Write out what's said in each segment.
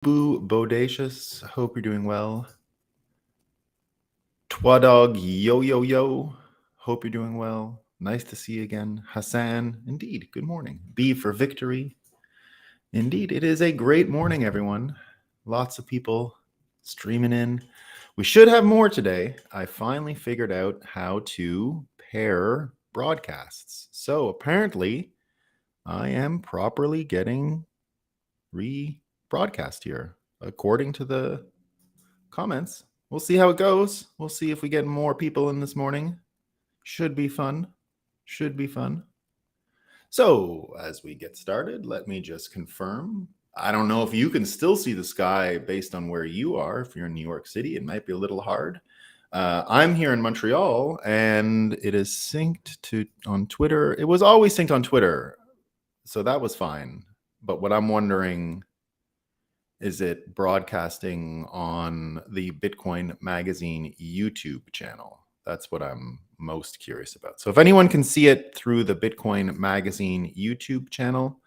Boo Bodacious, hope you're doing well. Twadog Yo Yo Yo, hope you're doing well. Nice to see you again. Hassan, indeed, good morning. B for victory. Indeed, it is a great morning, everyone. Lots of people streaming in. We should have more today. I finally figured out how to pair broadcasts. So apparently, I am properly getting rebroadcast here, according to the comments. We'll see how it goes. We'll see if we get more people in this morning. Should be fun. Should be fun. So, as we get started, let me just confirm. I don't know if you can still see the sky based on where you are. If you're in New York City, it might be a little hard. I'm here in Montreal, and it is synced to on Twitter. It was always synced on Twitter, so that was fine. But what I'm wondering is it broadcasting on the Bitcoin Magazine YouTube channel? That's what I'm most curious about. So if anyone can see it through the Bitcoin Magazine YouTube channel,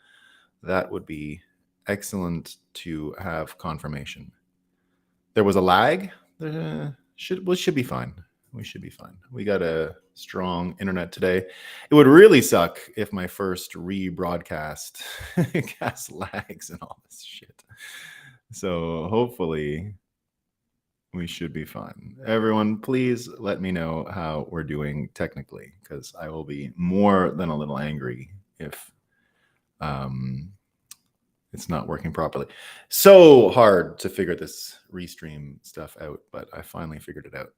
that would be excellent to have confirmation. There was a lag. Should be fine. We should be fine. We got a strong internet today. It would really suck if my first rebroadcast has lags and all this shit. So hopefully we should be fine. Everyone, please let me know how we're doing technically, because I will be more than a little angry if it's not working properly. So hard to figure this restream stuff out, but I finally figured it out.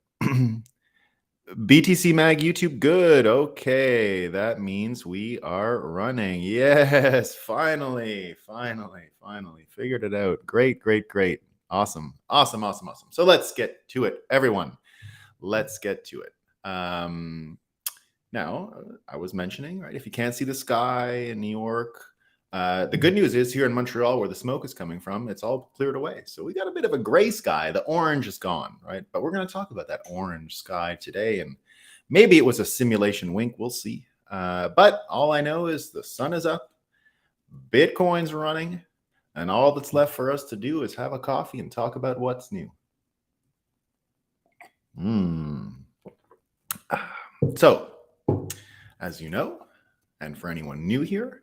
BTC Mag YouTube, good. Okay, that means we are running. Yes, finally figured it out. Great. Awesome. So let's get to it, everyone. Let's get to it. Now, I was mentioning, right, if you can't see the sky in New York, the good news is here in Montreal, where the smoke is coming from, it's all cleared away. So we got a bit of a gray sky. The orange is gone, right? But we're going to talk about that orange sky today. And maybe it was a simulation wink. We'll see. But all I know is the sun is up, Bitcoin's running, and all that's left for us to do is have a coffee and talk about what's new. So, as you know, and for anyone new here,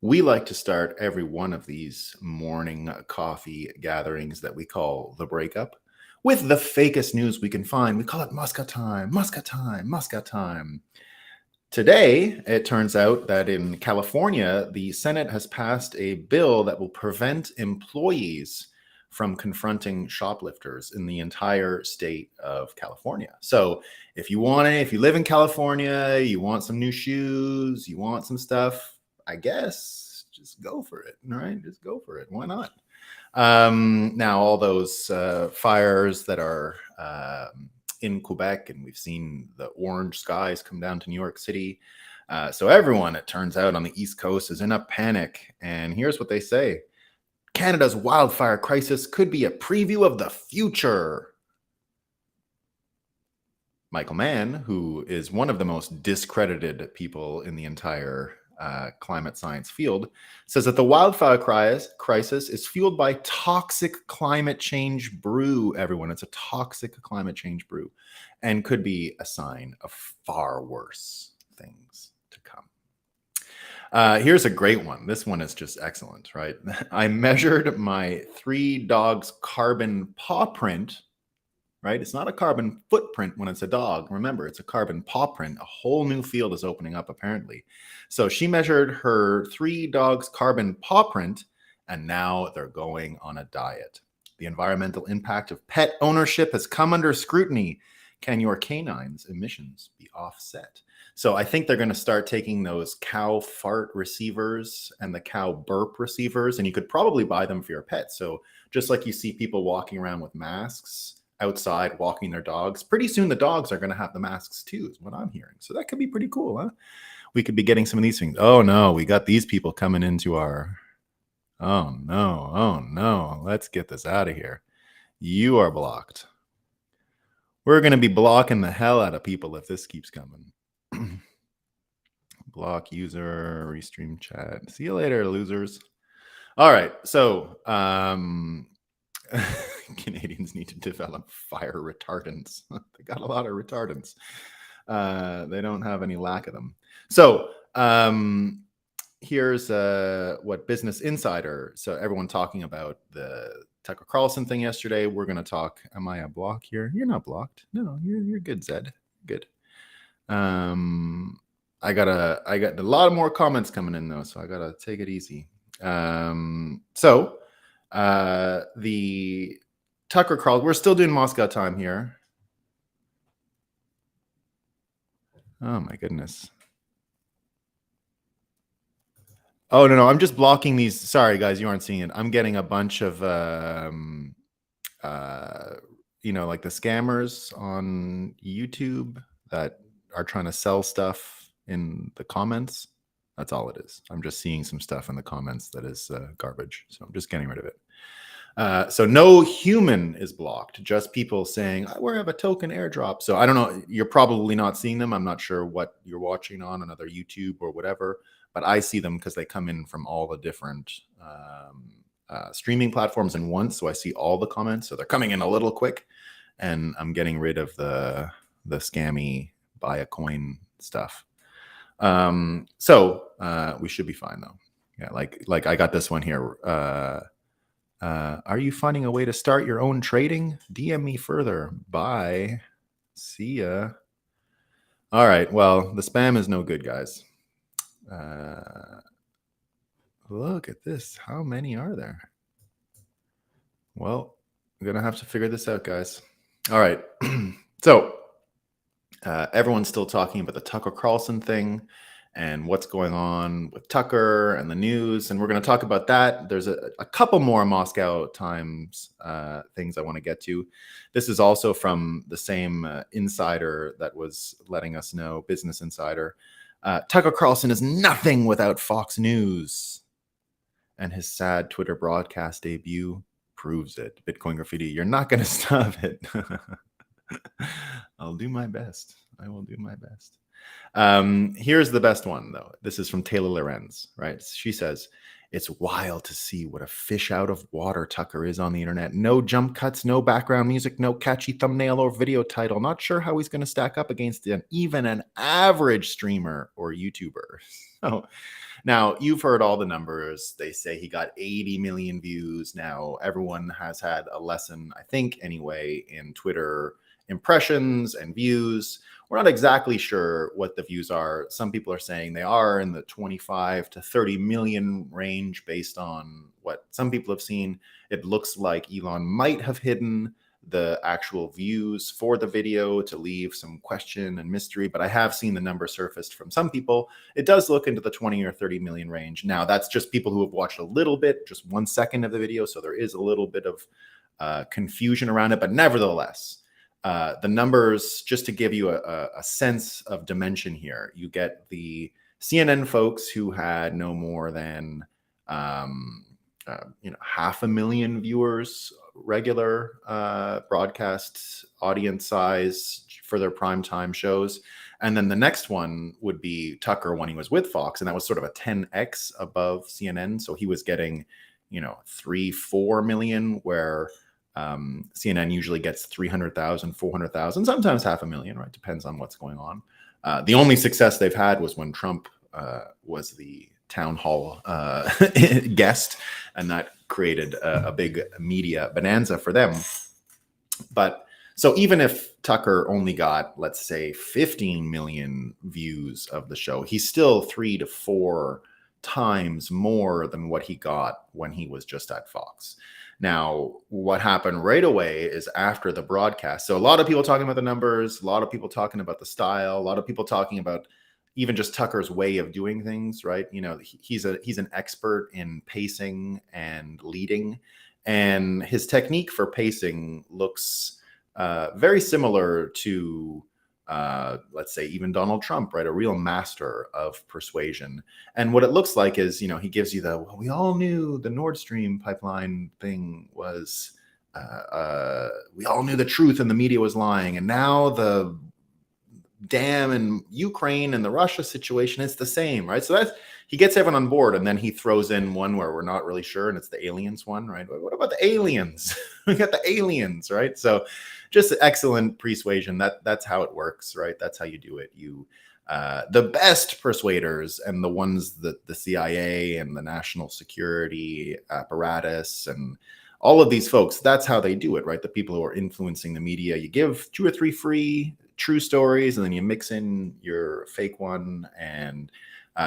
we like to start every one of these morning coffee gatherings that we call the Breakup with the fakest news we can find. We call it Muscat time. Today, it turns out that in California, the Senate has passed a bill that will prevent employees from confronting shoplifters in the entire state of California. So if you live in California, you want some new shoes, you want some stuff, I guess just go for it, right? Just go for it. Why not? Now, all those fires that are in Quebec, and we've seen the orange skies come down to New York City. So everyone, it turns out, on the East Coast is in a panic. And here's what they say. Canada's wildfire crisis could be a preview of the future. Michael Mann, who is one of the most discredited people in the entire climate science field, says that the wildfire crisis is fueled by toxic climate change brew, everyone. It's a toxic climate change brew and could be a sign of far worse things to come. Here's a great one. This one is just excellent, right? I measured my 3 dogs' carbon paw print, right? It's not a carbon footprint when it's a dog. Remember, it's a carbon paw print. A whole new field is opening up, apparently. So she measured her 3 dogs' carbon paw print, and now they're going on a diet. The environmental impact of pet ownership has come under scrutiny. Can your canine's emissions be offset? So I think they're going to start taking those cow fart receivers and the cow burp receivers, and you could probably buy them for your pet. So just like you see people walking around with masks outside walking their dogs, pretty soon the dogs are going to have the masks too, is what I'm hearing. So that could be pretty cool, huh? We could be getting some of these things. Oh no, we got these people coming into our... Oh no, let's get this out of here. You are blocked. We're going to be blocking the hell out of people if this keeps coming. Block user, restream chat. See you later, losers. All right, so Canadians need to develop fire retardants. They got a lot of retardants. They don't have any lack of them. So here's what Business Insider. So everyone talking about the Tucker Carlson thing yesterday. We're going to talk. Am I a block here? You're not blocked. No, you're good, Zed. Good. I got a lot of more comments coming in though, so I gotta take it easy. So the Tucker Carlson, we're still doing Moscow time here. Oh my goodness. Oh no, I'm just blocking these. Sorry guys, you aren't seeing it. I'm getting a bunch of like the scammers on YouTube that are trying to sell stuff in the comments. That's all it is. I'm just seeing some stuff in the comments that is garbage. So I'm just getting rid of it. So no human is blocked, just people saying, we have a token airdrop. So I don't know. You're probably not seeing them. I'm not sure what you're watching on another YouTube or whatever, but I see them because they come in from all the different streaming platforms in once. So I see all the comments. So they're coming in a little quick, and I'm getting rid of the scammy buy a coin stuff. So we should be fine though. Yeah, like I got this one here. Are you finding a way to start your own trading? DM me further. Bye. See ya. All right. Well, the spam is no good, guys. Look at this. How many are there? Well, I'm going to have to figure this out, guys. All right. So everyone's still talking about the Tucker Carlson thing and what's going on with Tucker and the news. And we're going to talk about that. There's a couple more Moscow Times things I want to get to. This is also from the same insider that was letting us know, Business Insider. Tucker Carlson is nothing without Fox News. And his sad Twitter broadcast debut proves it. Bitcoin Graffiti, you're not going to stop it. I'll do my best. I will do my best. Here's the best one, though. This is from Taylor Lorenz, right? She says, it's wild to see what a fish out of water Tucker is on the internet. No jump cuts, no background music, no catchy thumbnail or video title. Not sure how he's going to stack up against even an average streamer or YouTuber. So now you've heard all the numbers. They say he got 80 million views. Now everyone has had a lesson, I think anyway, in Twitter impressions and views. We're not exactly sure what the views are. Some people are saying they are in the 25 to 30 million range based on what some people have seen. It looks like Elon might have hidden the actual views for the video to leave some question and mystery, but I have seen the number surfaced from some people. It does look into the 20 or 30 million range. Now, that's just people who have watched a little bit, just 1 second of the video, so there is a little bit of confusion around it, but nevertheless, the numbers, just to give you a sense of dimension here, you get the CNN folks who had no more than 500,000 viewers, regular broadcast audience size for their primetime shows. And then the next one would be Tucker when he was with Fox, and that was sort of a 10x above CNN. So he was getting 3-4 million, where CNN usually gets 300,000, 400,000, sometimes 500,000, right? Depends on what's going on. The only success they've had was when Trump was the town hall guest, and that created a big media bonanza for them. But so even if Tucker only got, let's say, 15 million views of the show, he's still 3 to 4 times more than what he got when he was just at Fox. Now, what happened right away is after the broadcast. So a lot of people talking about the numbers, a lot of people talking about the style, a lot of people talking about even just Tucker's way of doing things, right? He's an expert in pacing and leading, and his technique for pacing looks very similar to let's say even Donald Trump, right? A real master of persuasion. And what it looks like is, he gives you we all knew the Nord Stream pipeline thing was, we all knew the truth and the media was lying. And now the dam in Ukraine and the Russia situation is the same, right? So he gets everyone on board, and then he throws in one where we're not really sure, and it's the aliens one, right? What about the aliens? We got the aliens, right? So just excellent persuasion. That's how it works, right? That's how you do it. The best persuaders and the ones that the CIA and the national security apparatus and all of these folks, that's how they do it, right? The people who are influencing the media. You give 2 or 3 free true stories, and then you mix in your fake one. And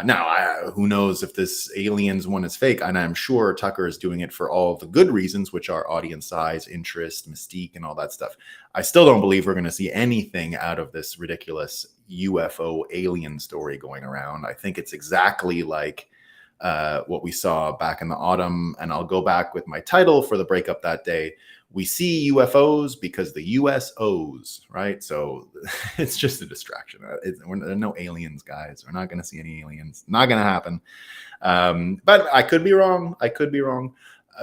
now, who knows if this aliens one is fake? And I'm sure Tucker is doing it for all the good reasons, which are audience size, interest, mystique, and all that stuff. I still don't believe we're going to see anything out of this ridiculous UFO alien story going around. I think it's exactly like what we saw back in the autumn. And I'll go back with my title for the breakup that day. We see UFOs because the US owes, right? So it's just a distraction. There are no aliens, guys. We're not going to see any aliens. Not going to happen. But I could be wrong.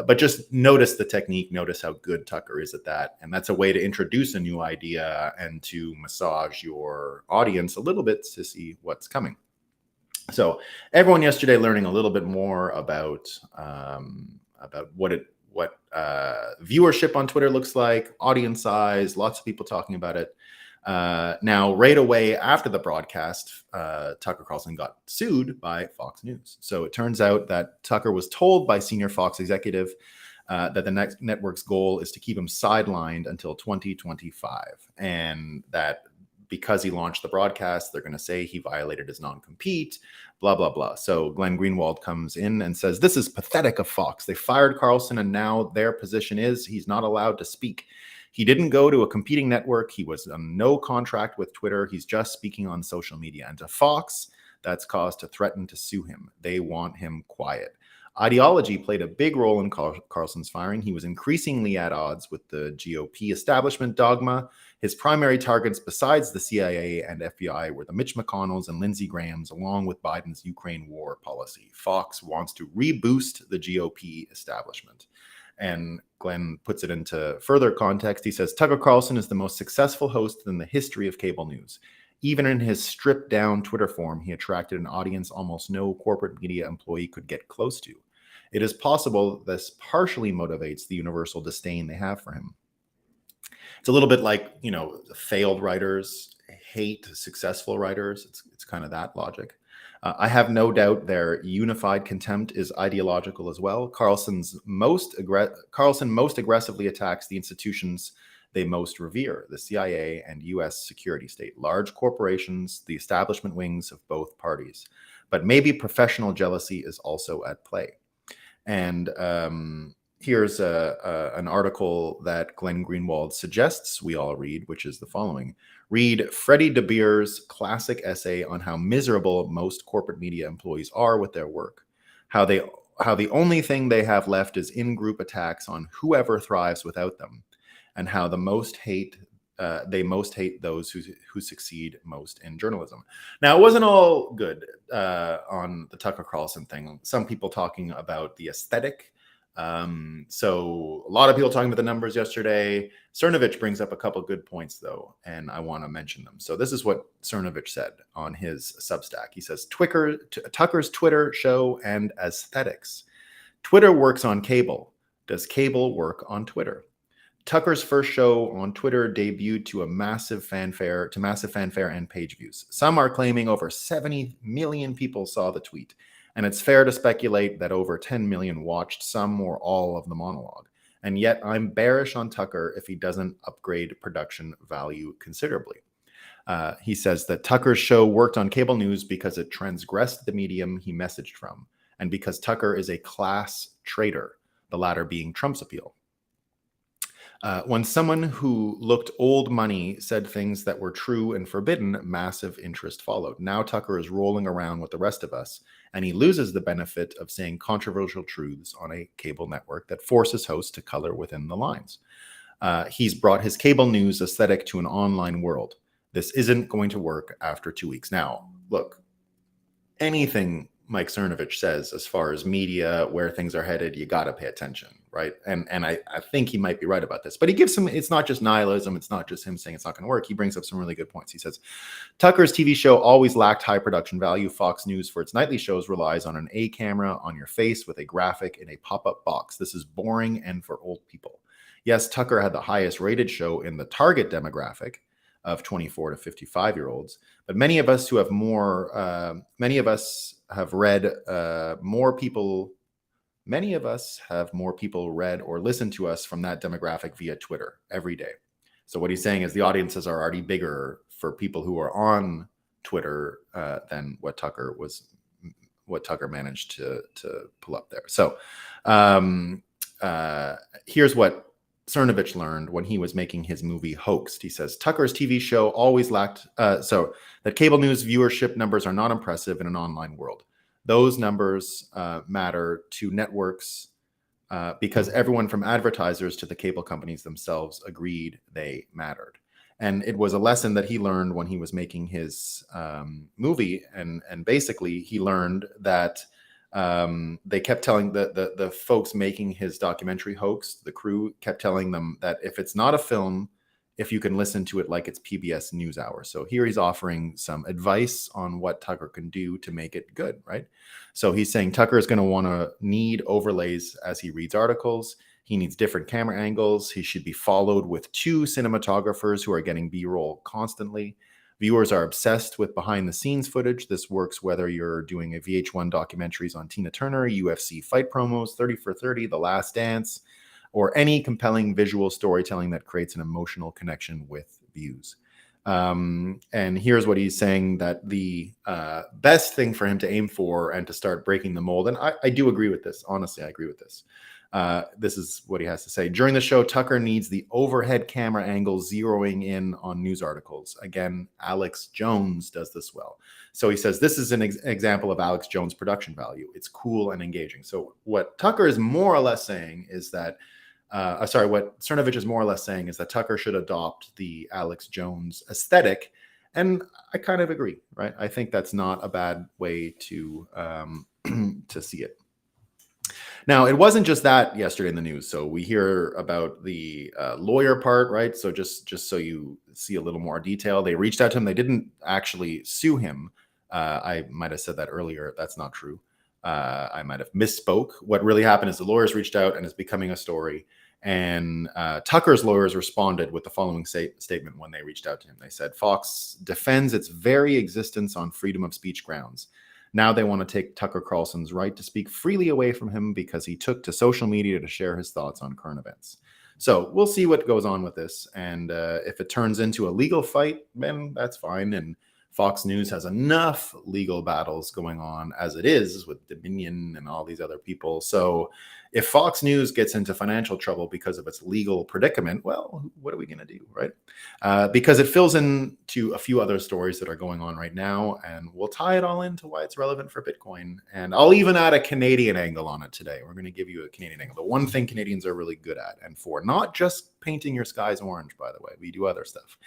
But just notice the technique. Notice how good Tucker is at that. And that's a way to introduce a new idea and to massage your audience a little bit to see what's coming. So everyone yesterday learning a little bit more about what viewership on Twitter looks like, audience size, lots of people talking about it. Now, right away after the broadcast, Tucker Carlson got sued by Fox News. So it turns out that Tucker was told by senior Fox executive that the next network's goal is to keep him sidelined until 2025, and that because he launched the broadcast, they're going to say he violated his non-compete, blah, blah, blah. So Glenn Greenwald comes in and says, this is pathetic of Fox. They fired Carlson, and now their position is he's not allowed to speak. He didn't go to a competing network. He was on no contract with Twitter. He's just speaking on social media. And to Fox, that's cause to threaten to sue him. They want him quiet. Ideology played a big role in Carlson's firing. He was increasingly at odds with the GOP establishment dogma. His primary targets, besides the CIA and FBI, were the Mitch McConnells and Lindsey Grahams, along with Biden's Ukraine war policy. Fox wants to reboost the GOP establishment. And Glenn puts it into further context. He says, Tucker Carlson is the most successful host in the history of cable news. Even in his stripped-down Twitter form, he attracted an audience almost no corporate media employee could get close to. It is possible this partially motivates the universal disdain they have for him. It's a little bit like, failed writers hate successful writers. It's kind of that logic. I have no doubt their unified contempt is ideological as well. Carlson most aggressively attacks the institutions they most revere, the CIA and U.S. security state, large corporations, the establishment wings of both parties. But maybe professional jealousy is also at play. And here's an article that Glenn Greenwald suggests we all read, which is the following. Read Freddie de Beer's classic essay on how miserable most corporate media employees are with their work, how the only thing they have left is in-group attacks on whoever thrives without them, and how they most hate those who succeed most in journalism. Now, it wasn't all good on the Tucker Carlson thing. Some people talking about the aesthetic. So a lot of people talking about the numbers yesterday. Cernovich brings up a couple good points, though, and I want to mention them. So this is what Cernovich said on his Substack. He says, Tucker's Twitter show and aesthetics. Twitter works on cable. Does cable work on Twitter? Tucker's first show on Twitter debuted to massive fanfare and page views. Some are claiming over 70 million people saw the tweet, and it's fair to speculate that over 10 million watched some or all of the monologue. And yet I'm bearish on Tucker if he doesn't upgrade production value considerably. He says that Tucker's show worked on cable news because it transgressed the medium he messaged from, and because Tucker is a class traitor, the latter being Trump's appeal. When someone who looked old money said things that were true and forbidden, massive interest followed. Now Tucker is rolling around with the rest of us, and he loses the benefit of saying controversial truths on a cable network that forces hosts to color within the lines. He's brought his cable news aesthetic to an online world. This isn't going to work after 2 weeks. Now, look, anything Mike Cernovich says as far as media, where things are headed, you got to pay attention, right? And I think he might be right about this, but he gives some, it's not just nihilism. It's not just him saying it's not going to work. He brings up some really good points. He says, Tucker's TV show always lacked high production value. Fox News for its nightly shows relies on an A camera on your face with a graphic in a pop-up box. This is boring and for old people. Yes, Tucker had the highest rated show in the target demographic of 24 to 55-year-olds, but many of us have read more people. Many of us have more people read or listened to us from that demographic via Twitter every day. So what he's saying is the audiences are already bigger for people who are on Twitter than what Tucker managed to pull up there. So here's what Cernovich learned when he was making his movie Hoaxed. He says, Tucker's TV show always lacked, so that cable news viewership numbers are not impressive in an online world. Those numbers matter to networks because everyone from advertisers to the cable companies themselves agreed they mattered. And it was a lesson that he learned when he was making his movie. And basically, he learned that they kept telling the folks making his documentary Hoaxed, the crew kept telling them that if it's not a film, if you can listen to it like it's PBS NewsHour. So here he's offering some advice on what Tucker can do to make it good, right? So he's saying Tucker is going to need overlays as he reads articles. He needs different camera angles. He should be followed with 2 cinematographers who are getting B-roll constantly. Viewers are obsessed with behind-the-scenes footage. This works whether you're doing a VH1 documentaries on Tina Turner, UFC fight promos, 30 for 30, The Last Dance, or any compelling visual storytelling that creates an emotional connection with views. And here's what he's saying, that the best thing for him to aim for and to start breaking the mold, and I do agree with this. Honestly, I agree with this. This is what he has to say. During the show, Tucker needs the overhead camera angle zeroing in on news articles. Again, Alex Jones does this well. So he says this is an example of Alex Jones' production value. It's cool and engaging. So what Tucker is more or less saying is that what Cernovich is more or less saying is that Tucker should adopt the Alex Jones aesthetic. And I kind of agree, right? I think that's not a bad way to to see it. Now, it wasn't just that yesterday in the news. So we hear about the lawyer part, right? So just so you see a little more detail, they reached out to him. They didn't actually sue him. I might have said that earlier. That's not true. I might have misspoke. What really happened is the lawyers reached out, and it's becoming a story. And Tucker's lawyers responded with the following statement when they reached out to him. They said, Fox defends its very existence on freedom of speech grounds. Now they want to take Tucker Carlson's right to speak freely away from him because he took to social media to share his thoughts on current events. So we'll see what goes on with this. And if it turns into a legal fight, then that's fine. And Fox News has enough legal battles going on as it is with Dominion and all these other people. So if Fox News gets into financial trouble because of its legal predicament, well, what are we going to do, right? Because it fills into a few other stories that are going on right now, and we'll tie it all into why it's relevant for Bitcoin. And I'll even add a Canadian angle on it today. We're going to give you a Canadian angle. The one thing Canadians are really good at, and for not just painting your skies orange, by the way, we do other stuff.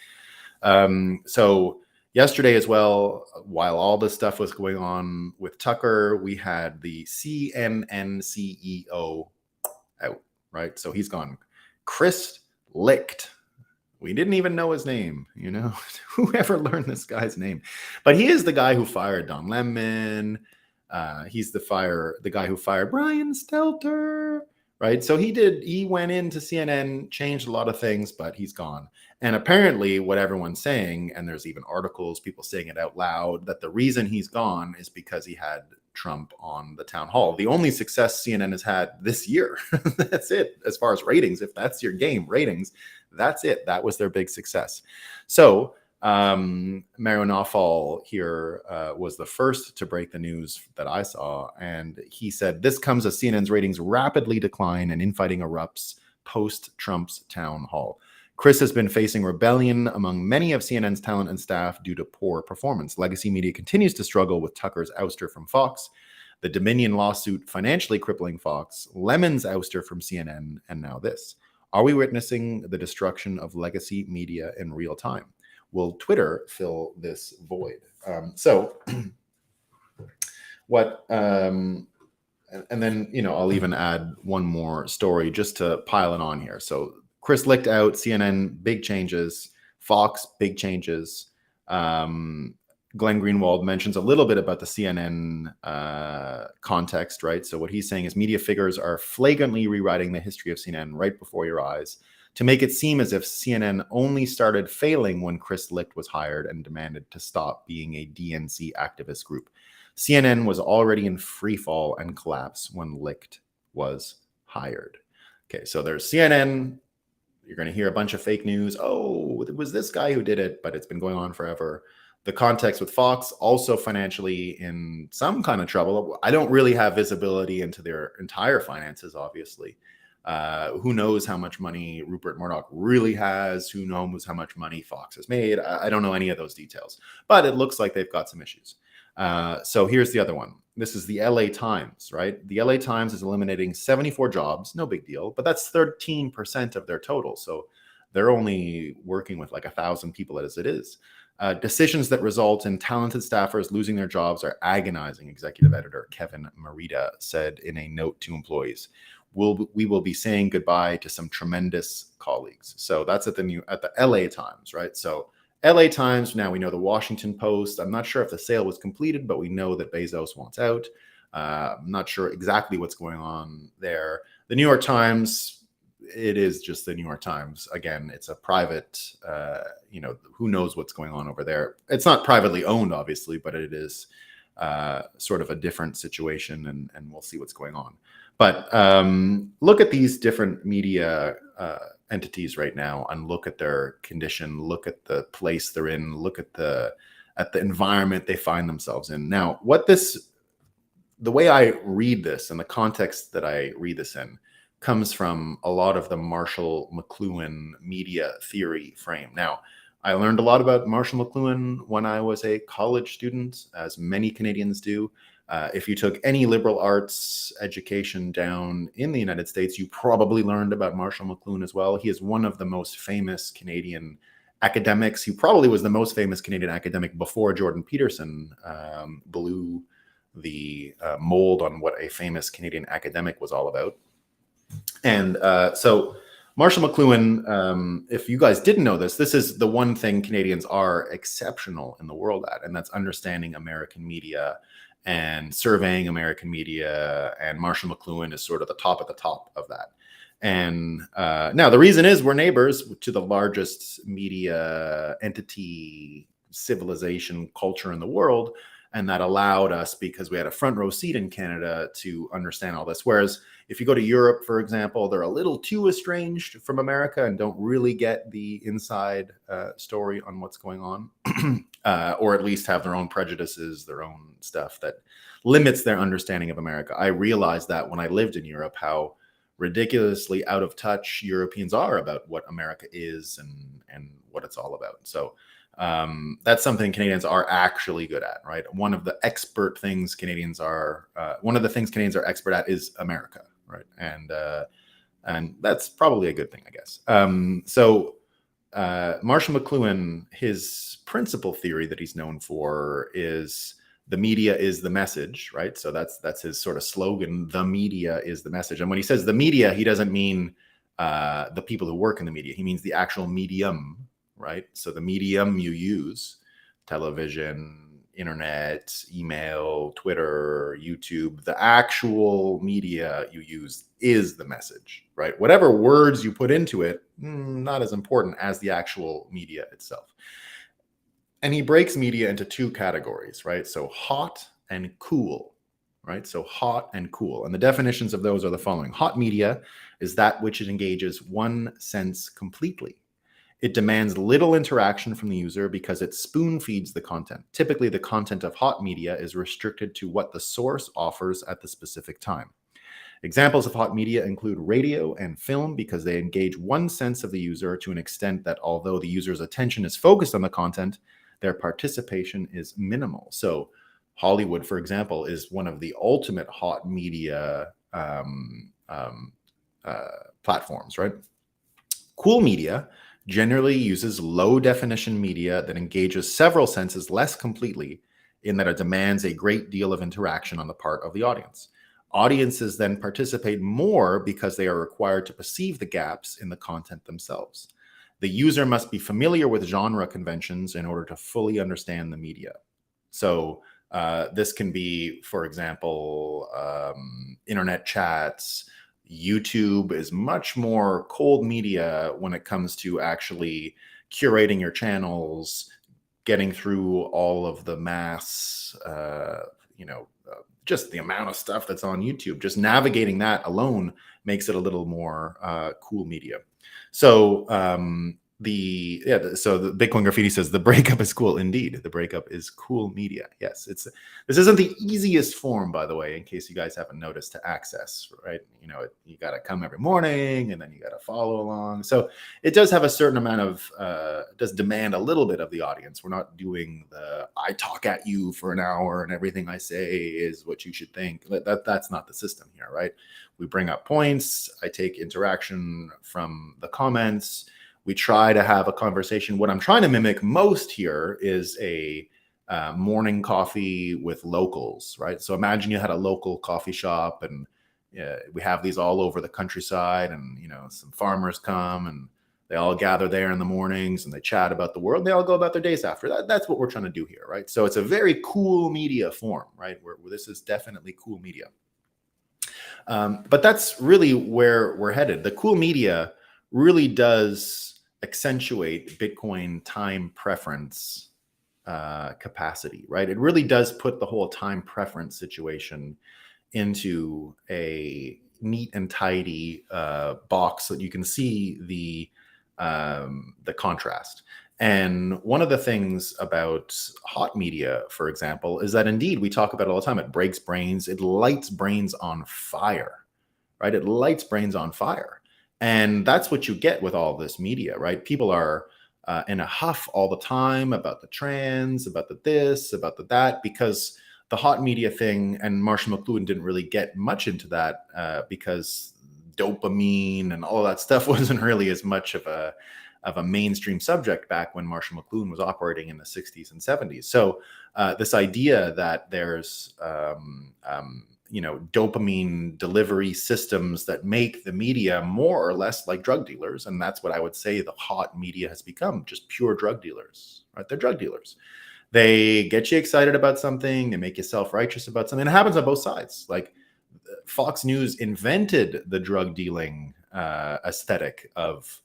So yesterday as well, while all this stuff was going on with Tucker, we had the CNN CEO out, right? So he's gone. Chris Licht. We didn't even know his name, you know? Whoever learned this guy's name? But he is the guy who fired Don Lemon. He's the guy who fired Brian Stelter, right? So he went into CNN, changed a lot of things, but he's gone. And apparently what everyone's saying, and there's even articles, people saying it out loud, that the reason he's gone is because he had Trump on the town hall. The only success CNN has had this year. That's it. As far as ratings, if that's your game, ratings, that's it. That was their big success. So Mario Nawfal here was the first to break the news that I saw. And he said, this comes as CNN's ratings rapidly decline and infighting erupts post-Trump's town hall. Chris has been facing rebellion among many of CNN's talent and staff due to poor performance. Legacy media continues to struggle with Tucker's ouster from Fox, the Dominion lawsuit financially crippling Fox, Lemon's ouster from CNN, and now this. Are we witnessing the destruction of legacy media in real time? Will Twitter fill this void? And then, I'll even add one more story just to pile it on here. So Chris Licht out, CNN, big changes, Fox, big changes. Glenn Greenwald mentions a little bit about the CNN context, right? So what he's saying is media figures are flagrantly rewriting the history of CNN right before your eyes to make it seem as if CNN only started failing when Chris Licht was hired and demanded to stop being a DNC activist group. CNN was already in free fall and collapse when Licht was hired. Okay, so there's CNN. You're going to hear a bunch of fake news. Oh, it was this guy who did it, but it's been going on forever. The context with Fox, also financially in some kind of trouble. I don't really have visibility into their entire finances, obviously. Who knows how much money Rupert Murdoch really has? Who knows how much money Fox has made? I don't know any of those details, but it looks like they've got some issues. So here's the other one. This is the LA Times, right? The LA Times is eliminating 74 jobs, no big deal, but that's 13% of their total. So they're only working with like 1,000 people as it is. Decisions that result in talented staffers losing their jobs are agonizing, executive editor Kevin Merida said in a note to employees. We will be saying goodbye to some tremendous colleagues. So that's at the LA Times, right? So LA Times, now we know the Washington Post. I'm not sure if the sale was completed, but we know that Bezos wants out. I'm not sure exactly what's going on there. The New York Times, it is just the New York Times. Again, it's a private, who knows what's going on over there. It's not privately owned, obviously, but it is sort of a different situation, and we'll see what's going on. But look at these different media entities right now and look at their condition, look at the place they're in, look at the environment they find themselves in. Now, the way I read this and the context that I read this in comes from a lot of the Marshall McLuhan media theory frame. Now, I learned a lot about Marshall McLuhan when I was a college student, as many Canadians do. If you took any liberal arts education down in the United States, you probably learned about Marshall McLuhan as well. He is one of the most famous Canadian academics. He probably was the most famous Canadian academic before Jordan Peterson blew the mold on what a famous Canadian academic was all about. And so Marshall McLuhan, if you guys didn't know this is the one thing Canadians are exceptional in the world at, and that's understanding American media and surveying American media. And Marshall McLuhan is sort of the top of that. And now the reason is we're neighbors to the largest media entity, civilization, culture in the world. And that allowed us, because we had a front row seat in Canada, to understand all this. Whereas if you go to Europe, for example, they're a little too estranged from America and don't really get the inside story on what's going on, or at least have their own prejudices, their own stuff that limits their understanding of America. I realized that when I lived in Europe, how ridiculously out of touch Europeans are about what America is and what it's all about. So that's something Canadians are actually good at, right? One of the things Canadians are expert at is America, right? And that's probably a good thing, I guess. So Marshall McLuhan, his principal theory that he's known for is the media is the message, right? So that's his sort of slogan. The media is the message. And when he says the media, he doesn't mean the people who work in the media. He means the actual medium, right? So the medium you use, television, internet, email, Twitter, YouTube, the actual media you use is the message, right? Whatever words you put into it, not as important as the actual media itself. And he breaks media into two categories, right? So hot and cool, right? So hot and cool. And the definitions of those are the following. Hot media is that which engages one sense completely. It demands little interaction from the user because it spoon feeds the content. Typically, the content of hot media is restricted to what the source offers at the specific time. Examples of hot media include radio and film because they engage one sense of the user to an extent that although the user's attention is focused on the content, their participation is minimal. So Hollywood, for example, is one of the ultimate hot media platforms, right? Cool media generally uses low definition media that engages several senses less completely, in that it demands a great deal of interaction on the part of the audience. Audiences then participate more because they are required to perceive the gaps in the content themselves. The user must be familiar with genre conventions in order to fully understand the media. So this can be, for example, internet chats. YouTube is much more cold media when it comes to actually curating your channels, getting through all of the mass, just the amount of stuff that's on YouTube. Just navigating that alone makes it a little more cool media. So so the Bitcoin Graffiti says the breakup is cool. Indeed, the breakup is cool media. Yes, this isn't the easiest form, by the way, in case you guys haven't noticed, to access, right? You got to come every morning and then you got to follow along. So it does have a certain amount of does demand a little bit of the audience. We're not doing the I talk at you for an hour and everything I say is what you should think. That's not the system here, right? We bring up points. I take interaction from the comments. We try to have a conversation. What I'm trying to mimic most here is a morning coffee with locals, right? So imagine you had a local coffee shop, and we have these all over the countryside, and some farmers come and they all gather there in the mornings and they chat about the world. And they all go about their days after that. That's what we're trying to do here, right? So it's a very cool media form, right? Where this is definitely cool media. But that's really where we're headed. The cool media really does accentuate Bitcoin time preference capacity, right? It really does put the whole time preference situation into a neat and tidy box so that you can see the contrast. And one of the things about hot media, for example, is that indeed we talk about it all the time. It breaks brains. It lights brains on fire, right? It lights brains on fire. And that's what you get with all this media, right? People are in a huff all the time about the trans, about the this, about the that, because the hot media thing, and Marshall McLuhan didn't really get much into that because dopamine and all of that stuff wasn't really as much of a mainstream subject back when Marshall McLuhan was operating in the 60s and 70s. So this idea that there's dopamine delivery systems that make the media more or less like drug dealers. And that's what I would say the hot media has become, just pure drug dealers, right? They're drug dealers. They get you excited about something. They make you self-righteous about something. It happens on both sides. Like Fox News invented the drug dealing aesthetic of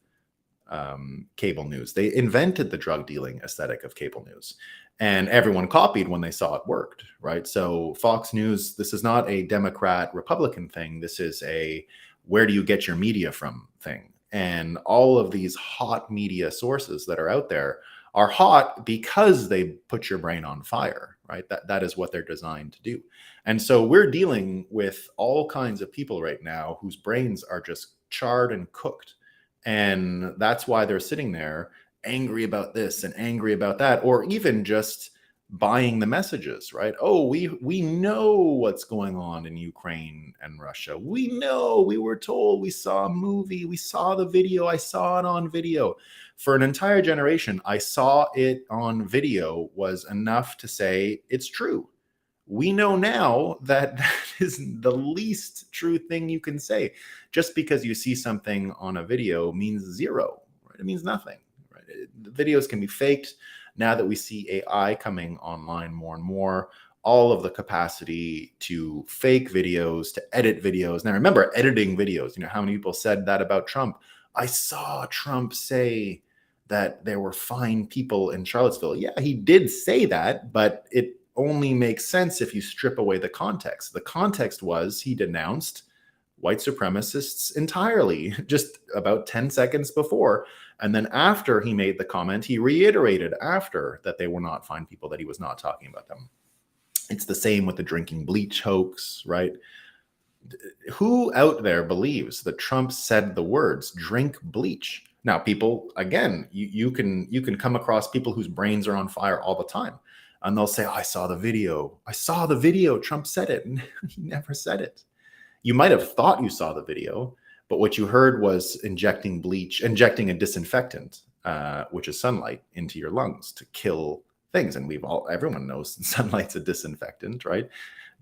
cable news. They invented the drug dealing aesthetic of cable news. And everyone copied when they saw it worked, right? So Fox News, this is not a Democrat Republican thing. This is a where do you get your media from thing. And all of these hot media sources that are out there are hot because they put your brain on fire, right? That is what they're designed to do. And so we're dealing with all kinds of people right now whose brains are just charred and cooked. And that's why they're sitting there angry about this and angry about that, or even just buying the messages, right? Oh, we know what's going on in Ukraine and Russia. We know, we were told, we saw a movie, we saw the video, I saw it on video. For an entire generation, I saw it on video was enough to say it's true. We know now that that is the least true thing you can say. Just because you see something on a video means zero, right? It means nothing. Right? The videos can be faked. Now that we see AI coming online more and more, all of the capacity to fake videos, to edit videos. Now remember, editing videos. You know how many people said that about Trump? I saw Trump say that there were fine people in Charlottesville. Yeah, he did say that, but it only makes sense if you strip away the context. The context was he denounced white supremacists entirely just about 10 seconds before. And then after he made the comment, he reiterated after that they were not fine people, that he was not talking about them. It's the same with the drinking bleach hoax, right? Who out there believes that Trump said the words drink bleach? Now, people, again, you can come across people whose brains are on fire all the time. And they'll say, oh, I saw the video. I saw the video. Trump said it. And he never said it. You might have thought you saw the video, but what you heard was injecting a disinfectant, which is sunlight, into your lungs to kill things. And everyone knows sunlight's a disinfectant, right?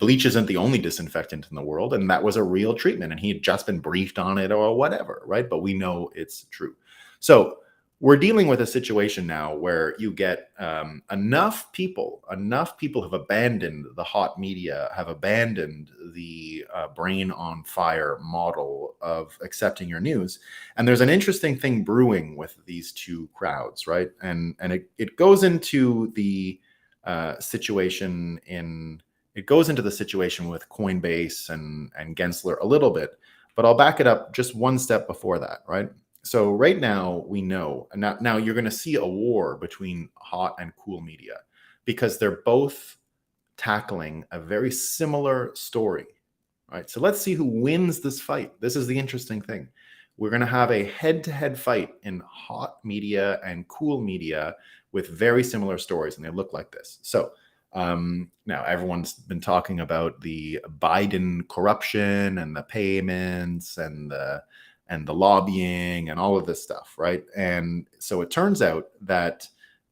Bleach isn't the only disinfectant in the world. And that was a real treatment. And he had just been briefed on it or whatever, right? But we know it's true. So we're dealing with a situation now where you get enough people have abandoned the hot media, have abandoned the brain on fire model of accepting your news. And there's an interesting thing brewing with these two crowds, right? And it goes into the situation in it goes into the situation with Coinbase and Gensler a little bit, but I'll back it up just one step before that, right? So right now we know, and now you're going to see a war between hot and cool media because they're both tackling a very similar story, right? So let's see who wins this fight. This is the interesting thing. We're going to have a head-to-head fight in hot media and cool media with very similar stories, and they look like this. So now everyone's been talking about the Biden corruption and the payments and the lobbying and all of this stuff, right? And so it turns out that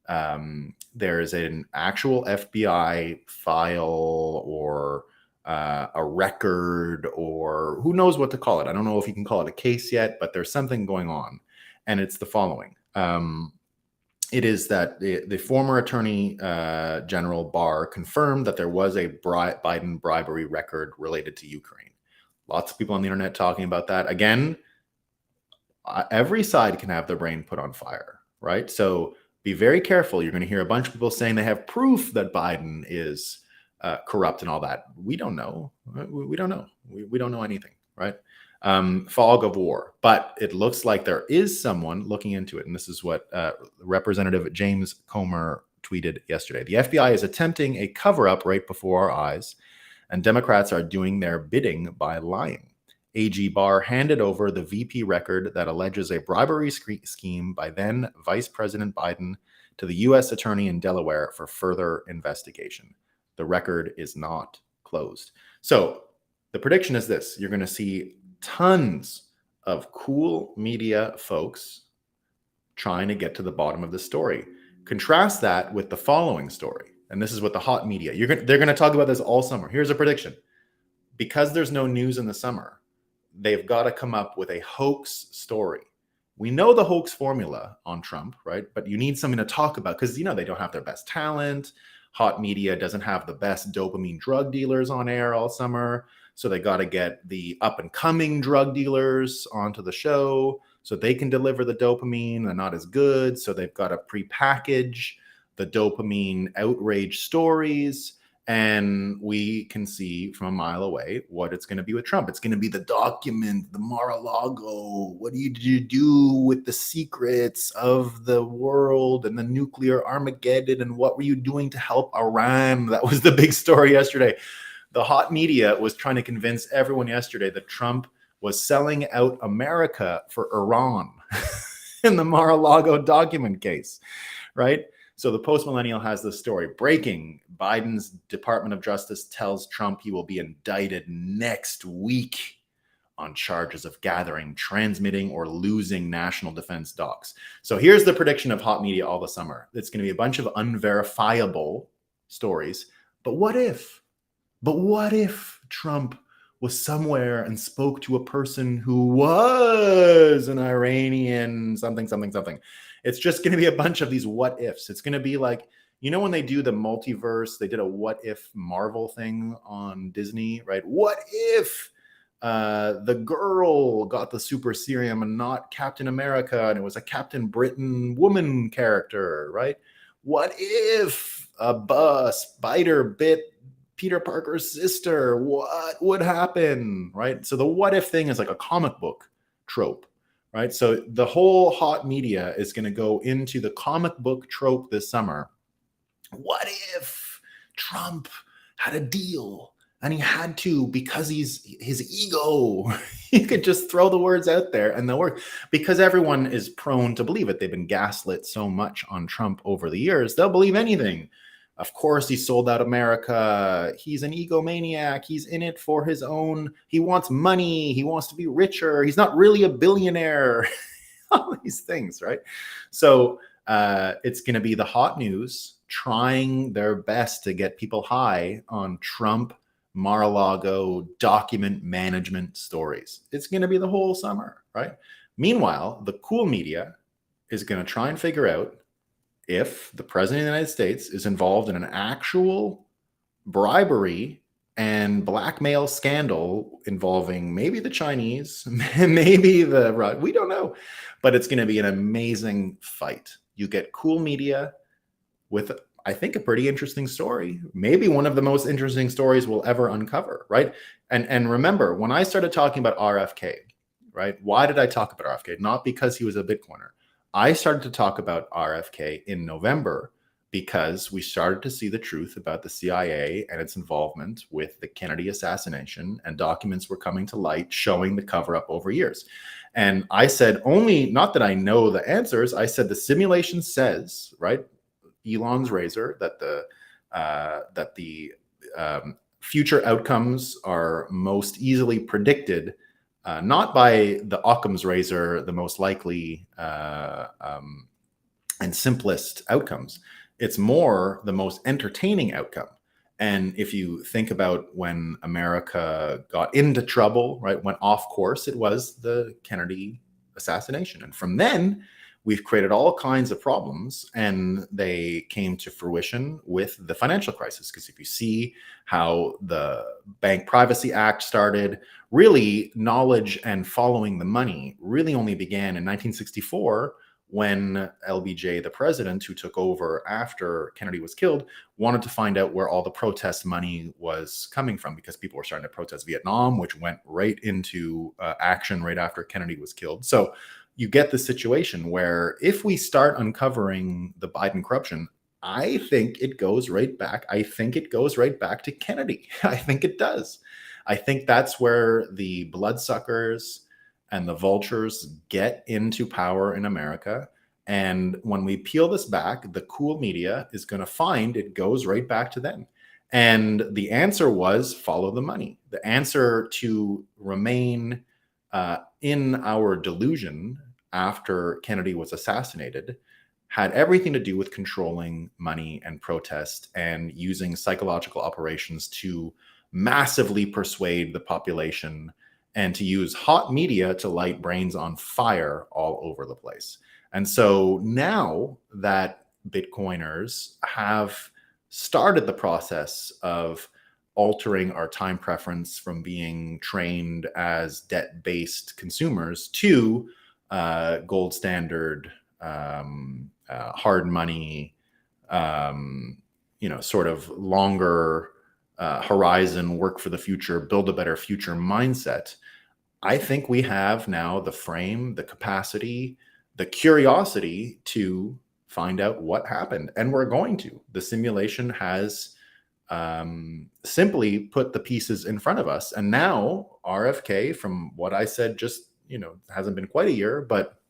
there is an actual FBI file or a record, or who knows what to call it. I don't know if you can call it a case yet, but there's something going on. And it's the following. It is that the former Attorney General Barr confirmed that there was a Biden bribery record related to Ukraine. Lots of people on the internet talking about that. Again, every side can have their brain put on fire, right? So be very careful. You're going to hear a bunch of people saying they have proof that Biden is corrupt and all that. We don't know. We don't know. We don't know anything, right? Fog of war. But it looks like there is someone looking into it. And this is what Representative James Comer tweeted yesterday. The FBI is attempting a cover-up right before our eyes, and Democrats are doing their bidding by lying. AG Barr handed over the VP record that alleges a bribery scheme by then Vice President Biden to the U.S. Attorney in Delaware for further investigation. The record is not closed. So the prediction is this. You're going to see tons of cool media folks trying to get to the bottom of the story. Contrast that with the following story. And this is what the hot media, they're going to talk about this all summer. Here's a prediction. Because there's no news in the summer, they've got to come up with a hoax story. We know the hoax formula on Trump, right? But you need something to talk about because, they don't have their best talent. Hot media doesn't have the best dopamine drug dealers on air all summer. So they got to get the up and coming drug dealers onto the show so they can deliver the dopamine. They're not as good. So they've got to prepackage the dopamine outrage stories. And we can see from a mile away what it's going to be with Trump. It's going to be the document, the Mar-a-Lago. What did you do with the secrets of the world and the nuclear Armageddon? And what were you doing to help Iran? That was the big story yesterday. The hot media was trying to convince everyone yesterday that Trump was selling out America for Iran in the Mar-a-Lago document case, right? So the Post-Millennial has this story. Breaking, Biden's Department of Justice tells Trump he will be indicted next week on charges of gathering, transmitting, or losing national defense docs. So here's the prediction of hot media all the summer. It's going to be a bunch of unverifiable stories. But what if? Trump was somewhere and spoke to a person who was an Iranian something? It's just going to be a bunch of these what ifs. It's going to be like, when they do the multiverse, they did a what if Marvel thing on Disney, right? What if the girl got the super serum and not Captain America, and it was a Captain Britain woman character, right? What if a spider bit Peter Parker's sister? What would happen, right? So the what if thing is like a comic book trope, right? So the whole hot media is going to go into the comic book trope this summer. What if Trump had a deal and he had to because his ego? He could just throw the words out there and they'll work because everyone is prone to believe it. They've been gaslit so much on Trump over the years. They'll believe anything. Of course, he sold out America. He's an egomaniac. He's in it for his own. He wants money. He wants to be richer. He's not really a billionaire. All these things, right? So it's going to be the hot news trying their best to get people high on Trump, Mar-a-Lago, document management stories. It's going to be the whole summer, right? Meanwhile, the cool media is going to try and figure out if the president of the United States is involved in an actual bribery and blackmail scandal involving maybe the Chinese, maybe we don't know, but it's going to be an amazing fight. You get cool media with, I think, a pretty interesting story, maybe one of the most interesting stories we'll ever uncover, right? And remember, when I started talking about RFK, right? Why did I talk about RFK? Not because he was a Bitcoiner. I started to talk about RFK in November because we started to see the truth about the CIA and its involvement with the Kennedy assassination, and documents were coming to light showing the cover up over years. And I said, only, not that I know the answers, I said the simulation says, right, Elon's razor, that the future outcomes are most easily predicted, not by the Occam's razor, the most likely and simplest outcomes. It's more the most entertaining outcome. And if you think about when America got into trouble, right, went off course, it was the Kennedy assassination. And from then, we've created all kinds of problems, and they came to fruition with the financial crisis. Because if you see how the Bank Privacy Act started, really knowledge and following the money really only began in 1964, when LBJ, the president who took over after Kennedy was killed, wanted to find out where all the protest money was coming from, because people were starting to protest Vietnam, which went right into action right after Kennedy was killed. So you get the situation where if we start uncovering the Biden corruption, I think it goes right back. I think it goes right back to Kennedy. I think it does. I think that's where the bloodsuckers and the vultures get into power in America. And when we peel this back, the cool media is going to find it goes right back to them. And the answer was follow the money. The answer to remain in our delusion after Kennedy was assassinated had everything to do with controlling money and protest and using psychological operations to massively persuade the population and to use hot media to light brains on fire all over the place. And so now that Bitcoiners have started the process of altering our time preference from being trained as debt-based consumers to gold standard, hard money, sort of longer horizon, work for the future, build a better future mindset, I think we have now the frame, the capacity, the curiosity to find out what happened. And we're going to. The simulation has simply put the pieces in front of us. And now RFK, from what I said, just, hasn't been quite a year, but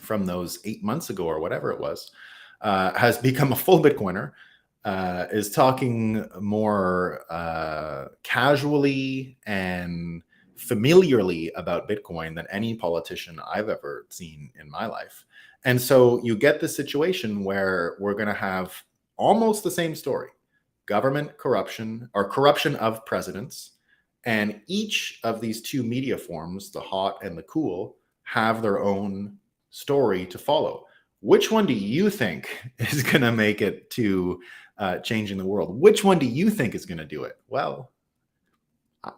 from those 8 months ago or whatever it was, has become a full Bitcoiner, is talking more casually and familiarly about Bitcoin than any politician I've ever seen in my life. And so you get the situation where we're going to have almost the same story: government corruption, or corruption of presidents. And each of these two media forms, the hot and the cool, have their own story to follow. Which one do you think is going to make it to changing the world? Which one do you think is going to do it? Well,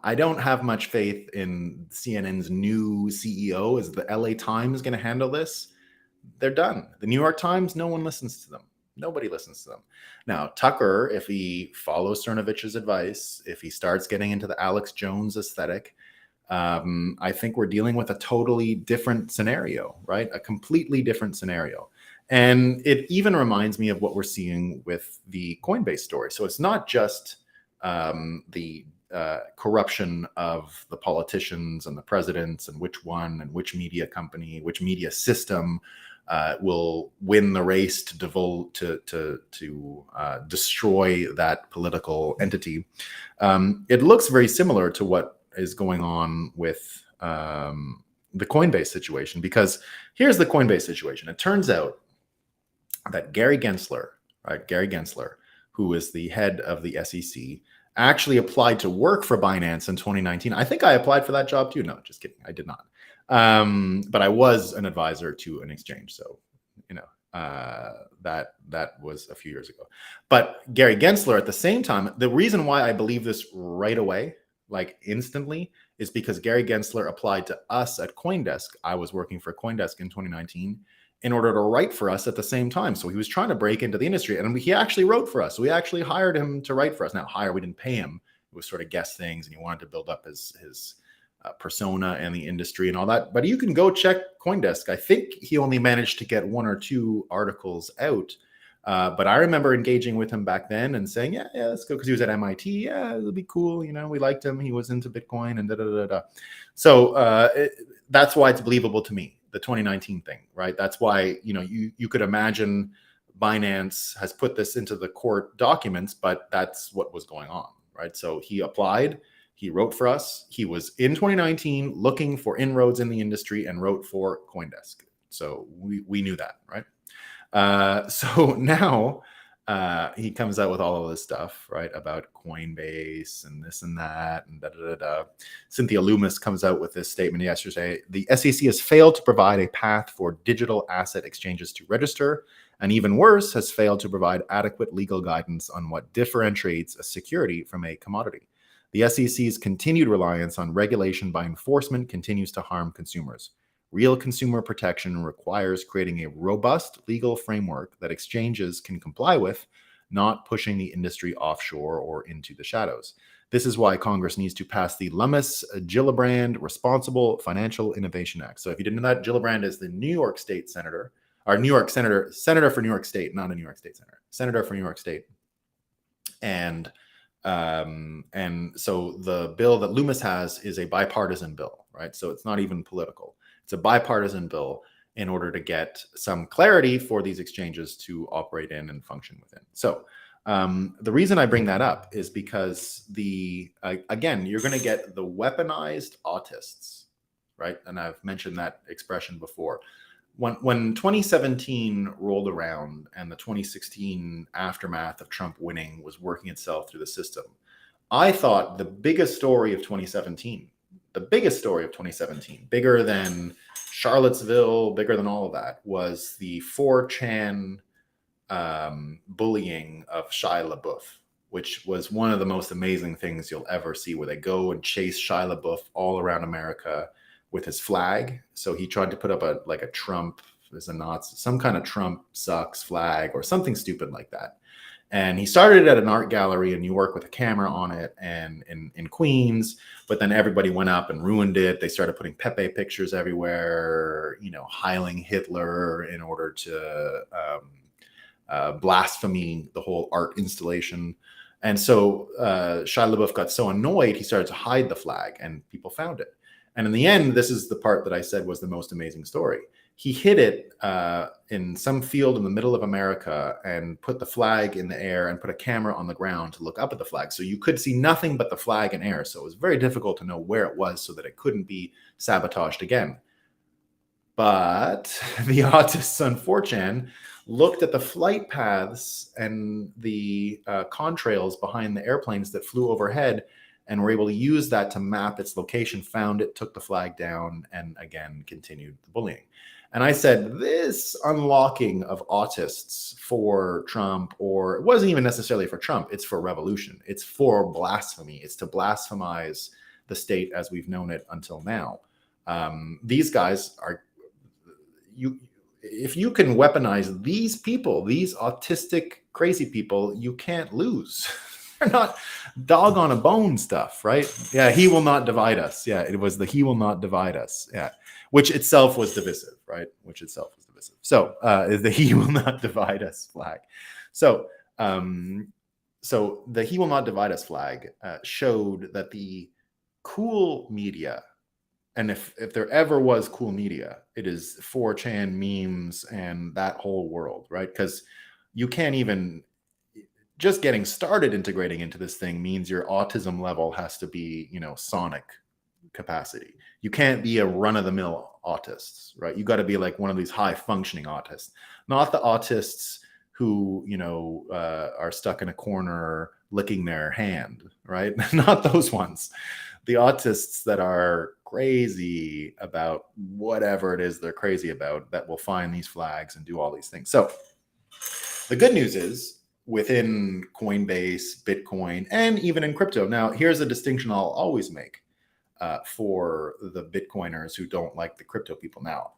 I don't have much faith in CNN's new CEO. Is the LA Times going to handle this? They're done. The New York Times, no one listens to them. Nobody listens to them. Now, Tucker, if he follows Cernovich's advice, if he starts getting into the Alex Jones aesthetic, I think we're dealing with a totally different scenario, right? A completely different scenario. And it even reminds me of what we're seeing with the Coinbase story. So it's not just the corruption of the politicians and the presidents, and which one and which media company, which media system will win the race to destroy that political entity. It looks very similar to what is going on with the Coinbase situation, because here's the Coinbase situation. It turns out that Gary Gensler, who is the head of the SEC, actually applied to work for Binance in 2019. I think I applied for that job too. No, just kidding. I did not. But I was an advisor to an exchange. So That was a few years ago. But Gary Gensler, at the same time, the reason why I believe this right away, like instantly, is because Gary Gensler applied to us at CoinDesk. I was working for CoinDesk in 2019 in order to write for us at the same time. So he was trying to break into the industry, and he actually wrote for us. We actually hired him to write for us. Now, we didn't pay him. It was sort of guest things, and he wanted to build up his persona and the industry and all that. But you can go check CoinDesk. I think he only managed to get 1 or 2 articles out. But I remember engaging with him back then and saying, yeah, let's go, because he was at MIT. Yeah, it'll be cool. We liked him. He was into Bitcoin and da da da da. So that's why it's believable to me, the 2019 thing, right? That's why, you could imagine Binance has put this into the court documents, but that's what was going on, right? So he applied. He wrote for us. He was in 2019 looking for inroads in the industry and wrote for CoinDesk. So we knew that, right? So now he comes out with all of this stuff, right, about Coinbase and this and that and da da da da. Cynthia Loomis comes out with this statement yesterday. The SEC has failed to provide a path for digital asset exchanges to register, and even worse, has failed to provide adequate legal guidance on what differentiates a security from a commodity. The SEC's continued reliance on regulation by enforcement continues to harm consumers. Real consumer protection requires creating a robust legal framework that exchanges can comply with, not pushing the industry offshore or into the shadows. This is why Congress needs to pass the Lummis-Gillibrand Responsible Financial Innovation Act. So if you didn't know that, Gillibrand is the New York State senator, or New York senator for New York State, not a New York State senator for New York State. And so the bill that Loomis has is a bipartisan bill, right? So it's not even political. It's a bipartisan bill in order to get some clarity for these exchanges to operate in and function within. So the reason I bring that up is because again, you're going to get the weaponized autists, right? And I've mentioned that expression before. When 2017 rolled around and the 2016 aftermath of Trump winning was working itself through the system, I thought the biggest story of 2017, bigger than Charlottesville, bigger than all of that, was the 4chan bullying of Shia LaBeouf, which was one of the most amazing things you'll ever see, where they go and chase Shia LaBeouf all around America with his flag. So he tried to put up a Trump as a Nazi, some kind of Trump sucks flag or something stupid like that. And he started at an art gallery in New York with a camera on it and in Queens, but then everybody went up and ruined it. They started putting Pepe pictures everywhere, Heiling Hitler in order to blasphemy the whole art installation. And so Shia LaBeouf got so annoyed, he started to hide the flag, and people found it. And in the end, this is the part that I said was the most amazing story. He hid it in some field in the middle of America and put the flag in the air and put a camera on the ground to look up at the flag. So you could see nothing but the flag in air. So it was very difficult to know where it was so that it couldn't be sabotaged again. But the autists on 4chan looked at the flight paths and the contrails behind the airplanes that flew overhead and were able to use that to map its location, found it, took the flag down, and again, continued the bullying. And I said, this unlocking of autists for Trump, or it wasn't even necessarily for Trump, it's for revolution. It's for blasphemy. It's to blasphemize the state as we've known it until now. These guys are, if you can weaponize these people, these autistic, crazy people, you can't lose. They're not dog on a bone stuff, right? Yeah, he will not divide us. Yeah, it was the he will not divide us. Yeah, which itself was divisive, right? Which itself was divisive. So is the he will not divide us flag. So so the he will not divide us flag showed that the cool media, and if there ever was cool media, it is 4chan memes and that whole world, right? Because you can't even, just getting started integrating into this thing means your autism level has to be, sonic capacity. You can't be a run-of-the-mill autist, right? You got to be like one of these high-functioning autists, not the autists who, are stuck in a corner licking their hand, right? Not those ones. The autists that are crazy about whatever it is they're crazy about that will find these flags and do all these things. So the good news is within Coinbase, Bitcoin, and even in crypto. Now, here's a distinction I'll always make for the Bitcoiners who don't like the crypto people. Now,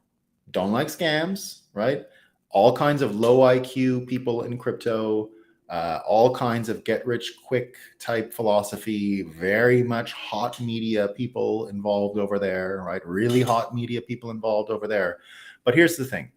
don't like scams, right? All kinds of low IQ people in crypto, all kinds of get rich quick type philosophy, very much hot media people involved over there, right? Really hot media people involved over there. But here's the thing.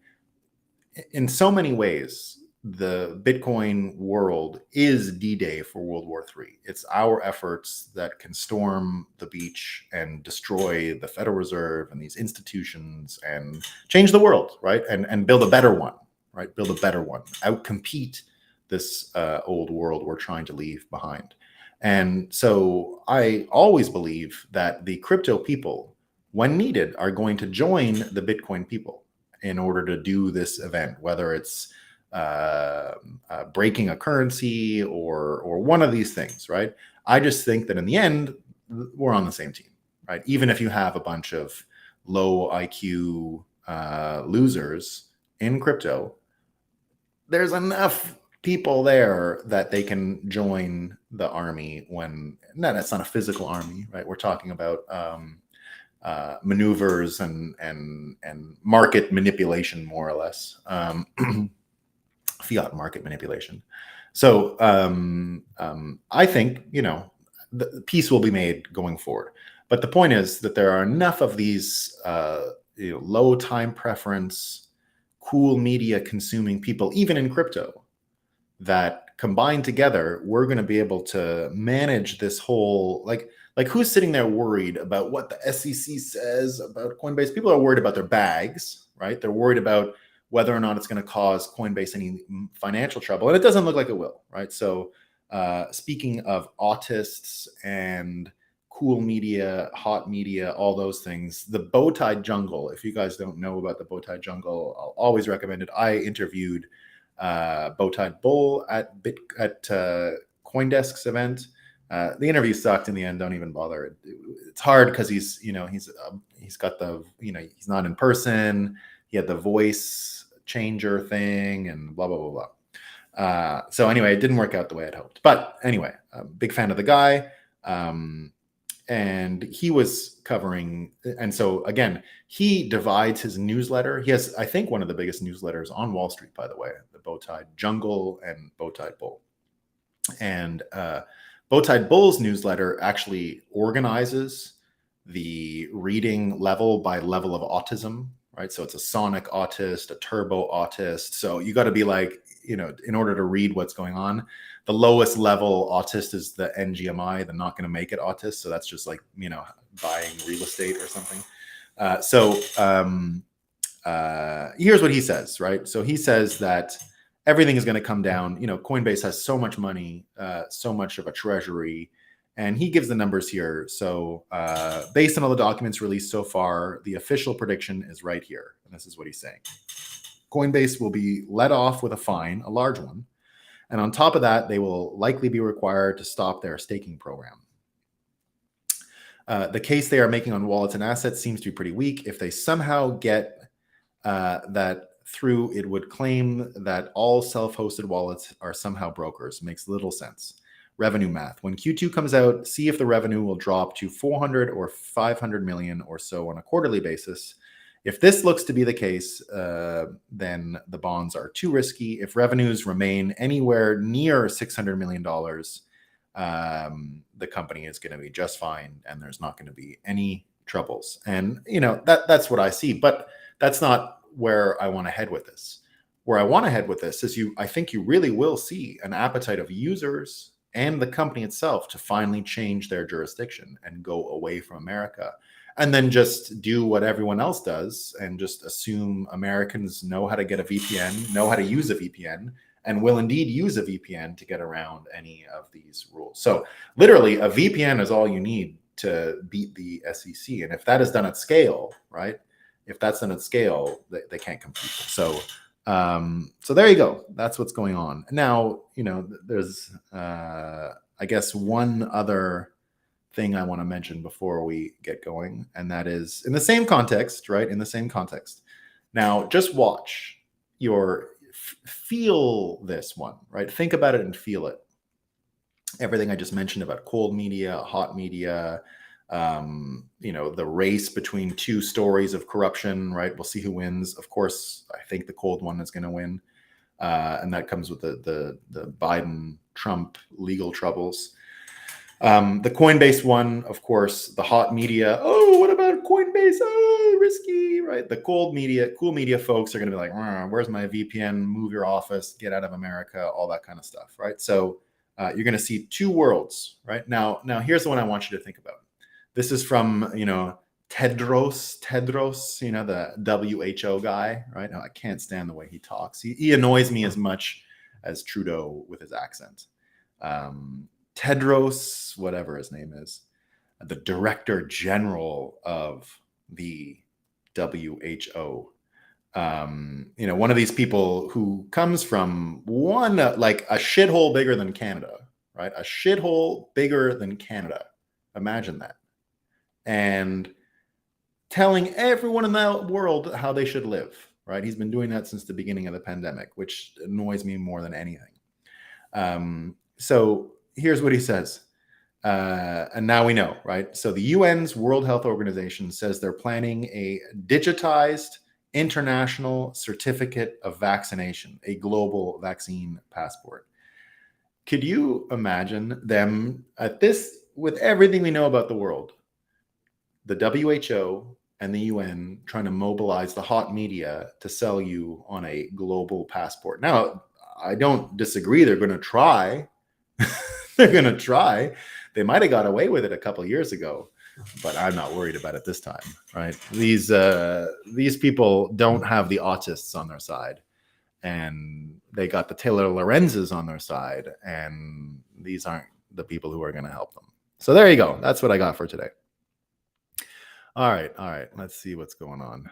In so many ways, the Bitcoin world is D-Day for World War III. It's our efforts that can storm the beach and destroy the Federal Reserve and these institutions and change the world, right? And build a better one, right? Build a better one. Outcompete this old world we're trying to leave behind. And so I always believe that the crypto people, when needed, are going to join the Bitcoin people in order to do this event, whether it's breaking a currency or one of these things, right? I just think that in the end, we're on the same team, right? Even if you have a bunch of low IQ losers in crypto, there's enough people there that they can join the army when, no, that's not a physical army, right? We're talking about maneuvers and market manipulation, more or less, fiat market manipulation. So I think the peace will be made going forward. But the point is that there are enough of these low time preference, cool media consuming people, even in crypto, that combined together, we're going to be able to manage this whole like who's sitting there worried about what the SEC says about Coinbase? People are worried about their bags, right? They're worried about whether or not it's going to cause Coinbase any financial trouble. And it doesn't look like it will, right? So speaking of autists and cool media, hot media, all those things, the Bowtie Jungle, if you guys don't know about the Bowtie Jungle, I'll always recommend it. I interviewed Bowtie Bull at CoinDesk's event. The interview sucked in the end. Don't even bother. It's hard because he's got the he's not in person. He had the voice changer thing and blah blah blah blah. So anyway, it didn't work out the way I'd hoped. But anyway, big fan of the guy. And he was covering, and so again, he divides his newsletter. He has, I think, one of the biggest newsletters on Wall Street, by the way, the Bowtie Jungle and Bowtie Bull. And Bowtie Bull's newsletter actually organizes the reading level by level of autism, right? So it's a sonic autist, a turbo autist. So you got to be like, in order to read what's going on. The lowest level autist is the NGMI, the not going to make it autist. So that's just like, buying real estate or something. Here's what he says, right? So he says that everything is going to come down. Coinbase has so much money, so much of a treasury, and he gives the numbers here. So based on all the documents released so far, the official prediction is right here. And this is what he's saying. Coinbase will be let off with a fine, a large one. And on top of that, they will likely be required to stop their staking program. The case they are making on wallets and assets seems to be pretty weak. If they somehow get that through, it would claim that all self-hosted wallets are somehow brokers. Makes little sense. Revenue math. When Q2 comes out, see if the revenue will drop to 400 or 500 million or so on a quarterly basis. If this looks to be the case, then the bonds are too risky. If revenues remain anywhere near $600 million, the company is going to be just fine, and there's not going to be any troubles. And that's what I see, but that's not where I want to head with this. Where I want to head with this is I think you really will see an appetite of users and the company itself to finally change their jurisdiction and go away from America. And then just do what everyone else does and just assume Americans know how to get a VPN, know how to use a VPN, and will indeed use a VPN to get around any of these rules. So literally, a VPN is all you need to beat the SEC. And if that is done at scale, right? If that's done at scale, they can't compete. So there you go. That's what's going on. Now, there's, I guess, one other thing I want to mention before we get going, and that is in the same context, right? In the same context. Now, just watch feel this one, right? Think about it and feel it. Everything I just mentioned about cold media, hot media, the race between two stories of corruption, right? We'll see who wins. Of course, I think the cold one is going to win. And that comes with the Biden-Trump legal troubles. The Coinbase one, of course, the hot media. Oh, what about Coinbase? Oh, risky, right? The cool media folks are going to be like, where's my VPN? Move your office, get out of America, all that kind of stuff, right? So you're going to see two worlds, right? Now, here's the one I want you to think about. This is from, Tedros, the WHO guy, right? Now, I can't stand the way he talks. He annoys me as much as Trudeau with his accent. Tedros, whatever his name is, the Director General of the WHO. One of these people who comes from like a shithole bigger than Canada, right? A shithole bigger than Canada. Imagine that. And telling everyone in the world how they should live, right? He's been doing that since the beginning of the pandemic, which annoys me more than anything. So here's what he says. And now we know, right? So the UN's World Health Organization says they're planning a digitized international certificate of vaccination, a global vaccine passport. Could you imagine them at this, with everything we know about the world, the WHO and the UN trying to mobilize the hot media to sell you on a global passport? Now, I don't disagree. They're going to try. They're going to try. They might have got away with it a couple of years ago, but I'm not worried about it this time, right? These people don't have the autists on their side, and they got the Taylor Lorenzes on their side, and these aren't the people who are going to help them. So there you go. That's what I got for today. All right. Let's see what's going on.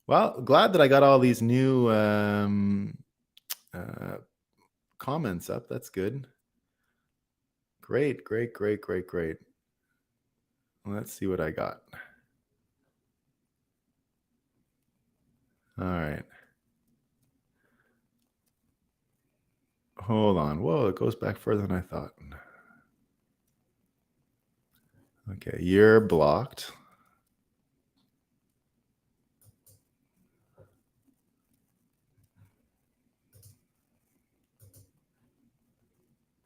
Well, glad that I got all these new comments up. That's good. Great. Let's see what I got. All right. Hold on. Whoa, it goes back further than I thought. Okay, you're blocked.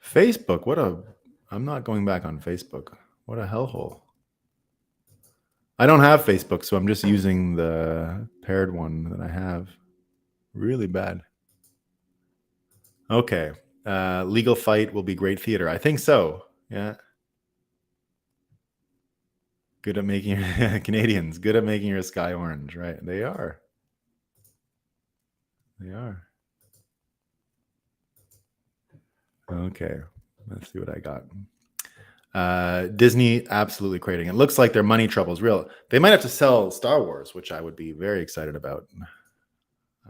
Facebook, I'm not going back on Facebook. What a hellhole. I don't have Facebook, so I'm just using the paired one that I have. Really bad. Okay. Legal fight will be great theater. I think so. Yeah. Good at making Canadians, good at making your sky orange, right? They are. Okay. Let's see what I got. Disney absolutely creating. It looks like their money trouble is real. They might have to sell Star Wars, which I would be very excited about.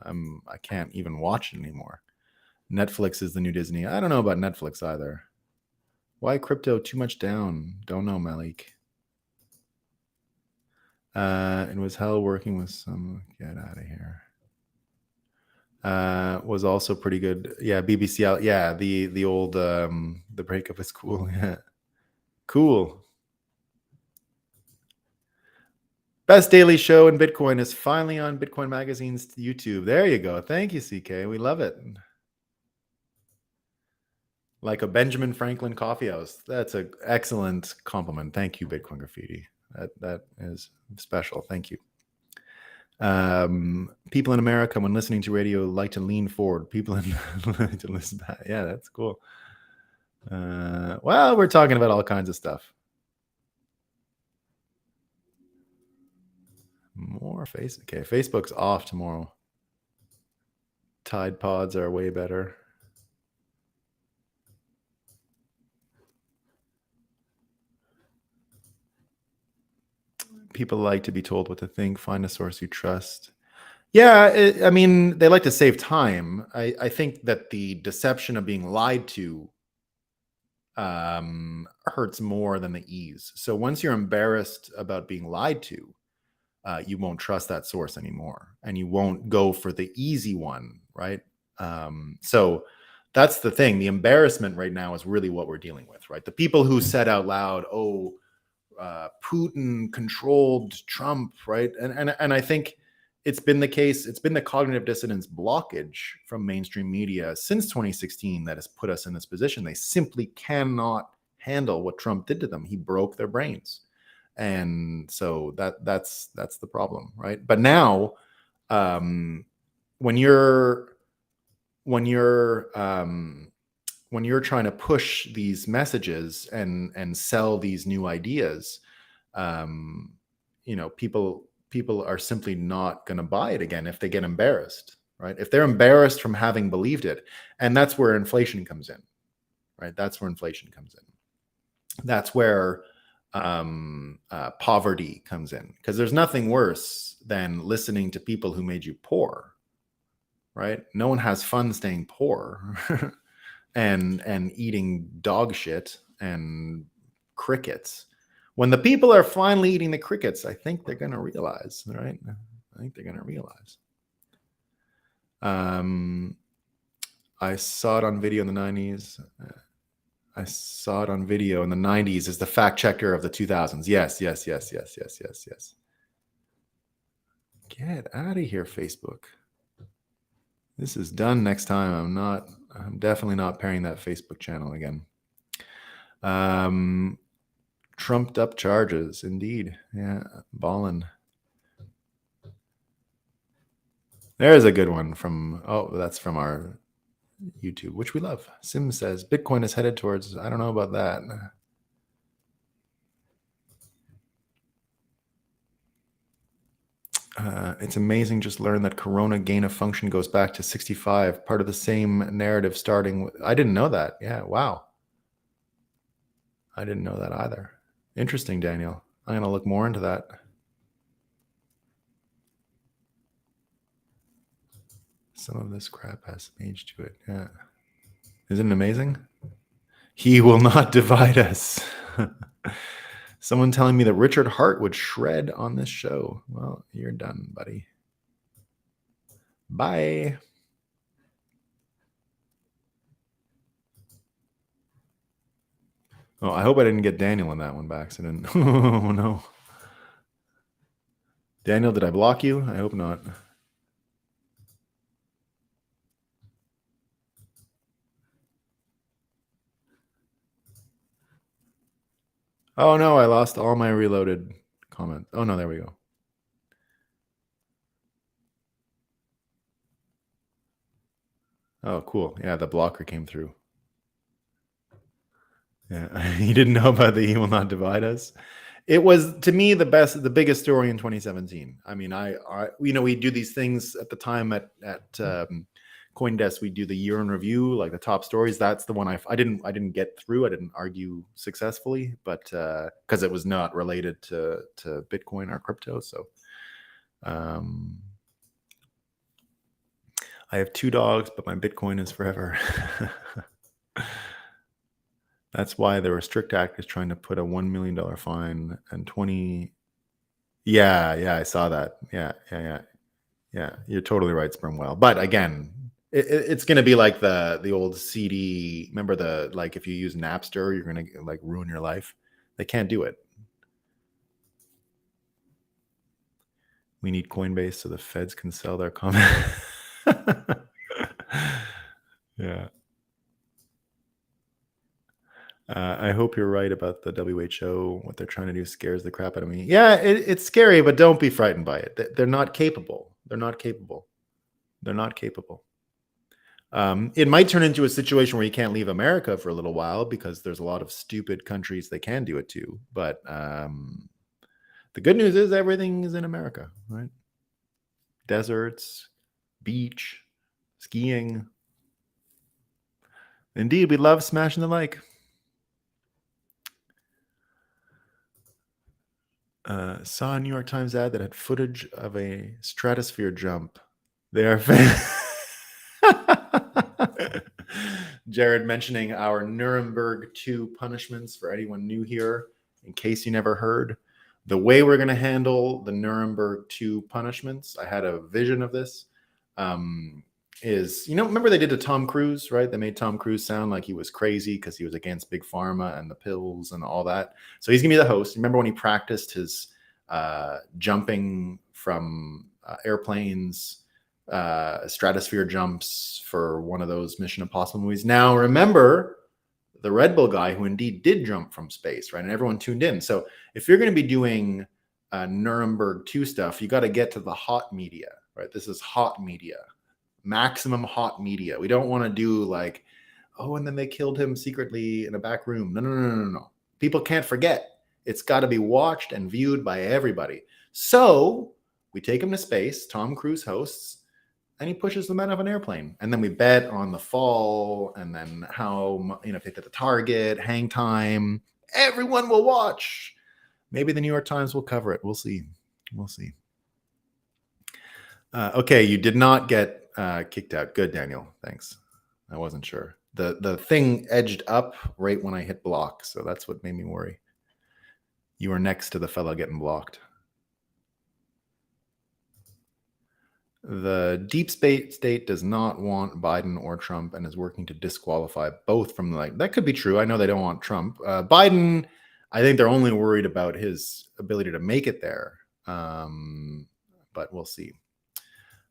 I can't even watch it anymore. Netflix is the new Disney. I don't know about Netflix either. Why crypto too much down? Don't know, Malik. It was hell working with some. Get out of here. Was also pretty good. Yeah, BBC. Yeah, the old the breakup is cool. Yeah, cool. Best daily show in Bitcoin is finally on Bitcoin Magazine's YouTube. There you go. Thank you, CK. We love it. Like a Benjamin Franklin coffee house. That's an excellent compliment. Thank you, Bitcoin Graffiti. That is special. Thank you. People in America, when listening to radio, like to lean forward. People like to listen back. Yeah, that's cool. Well, we're talking about all kinds of stuff. More face. Okay, Facebook's off tomorrow. Tide Pods are way better. People like to be told what to think. Find a source you trust. Yeah, I mean, they like to save time. I think that the deception of being lied to hurts more than the ease. So once you're embarrassed about being lied to, you won't trust that source anymore, and you won't go for the easy one, right? So that's the thing. The embarrassment right now is really what we're dealing with, right? The people who said out loud, "Oh, Putin controlled Trump," right? And I think it's been the case. It's been the cognitive dissonance blockage from mainstream media since 2016 that has put us in this position. They simply cannot handle what Trump did to them. He broke their brains, and so that's the problem, right? But now, um, when you're when you're when you're trying to push these messages and sell these new ideas, um, people are simply not going to buy it again if they get embarrassed, right? If they're embarrassed from having believed it, and that's where inflation comes in, right? That's where inflation comes in. That's where poverty comes in, because there's nothing worse than listening to people who made you poor, right? No one has fun staying poor and eating dog shit and crickets. When the people are finally eating the crickets, I think they're going to realize, right? I think they're going to realize. I saw it on video in the 90s. I saw it on video in the 90s as the fact checker of the 2000s. Yes. Get out of here, Facebook. This is done next time. I'm definitely not pairing that Facebook channel again. Trumped up charges, indeed. Yeah, ballin'. There's a good one that's from our YouTube, which we love. Sim says Bitcoin is headed towards, I don't know about that. It's amazing. Just learned that Corona gain of function goes back to 65, part of the same narrative starting with, I didn't know that. Yeah, wow. I didn't know that either. Interesting, Daniel. I'm going to look more into that. Some of this crap has some age to it. Yeah. Isn't it amazing? He will not divide us. Someone telling me that Richard Hart would shred on this show. Well, you're done, buddy. Bye. Oh, I hope I didn't get Daniel on that one by accident. Oh, no. Daniel, did I block you? I hope not. Oh, no, I lost all my reloaded comments. Oh, no, there we go. Oh, cool. Yeah, the blocker came through. Yeah, he didn't know about the "he will not divide us." It was, to me, the biggest story in 2017. I mean, we do these things at the time at CoinDesk. We do the year in review, like the top stories. That's the one I didn't get through. I didn't argue successfully, but because it was not related to Bitcoin or crypto. So, I have 2 dogs, but my Bitcoin is forever. That's why the Restrict Act is trying to put a $1 million fine and 20. Yeah, I saw that. Yeah. You're totally right, Spermwell. But again, it's going to be like the old CD. Remember if you use Napster, you're going to ruin your life. They can't do it. We need Coinbase so the feds can sell their common. Yeah. I hope you're right about the WHO. What they're trying to do scares the crap out of me. Yeah, it's scary, but don't be frightened by it. They're not capable. They're not capable. It might turn into a situation where you can't leave America for a little while because there's a lot of stupid countries they can do it to. But the good news is everything is in America, right? Deserts, beach, skiing. Indeed, we love smashing the like. Saw a New York Times ad that had footage of a stratosphere jump. They are Jared mentioning our Nuremberg 2 punishments for anyone new here, in case you never heard. The way we're going to handle the Nuremberg 2 punishments, I had a vision of this, is, remember they did to Tom Cruise, right? They made Tom Cruise sound like he was crazy because he was against Big Pharma and the pills and all that. So he's going to be the host. Remember when he practiced his jumping from airplanes, stratosphere jumps for one of those Mission Impossible movies? Now, remember the Red Bull guy who indeed did jump from space, right? And everyone tuned in. So if you're going to be doing Nuremberg 2 stuff, you got to get to the hot media, right? This is hot media, maximum hot media. We don't want to do like, oh, and then they killed him secretly in a back room. No. People can't forget. It's got to be watched and viewed by everybody. So we take him to space. Tom Cruise hosts, and he pushes them out of an airplane. And then we bet on the fall, and then how, if they hit the target, hang time. Everyone will watch. Maybe the New York Times will cover it. We'll see. Okay, you did not get kicked out. Good, Daniel. Thanks. I wasn't sure. The thing edged up right when I hit block, so that's what made me worry. You were next to the fellow getting blocked. The deep state does not want Biden or Trump and is working to disqualify both from that could be true. I know they don't want Trump. Biden, I think they're only worried about his ability to make it there. But we'll see.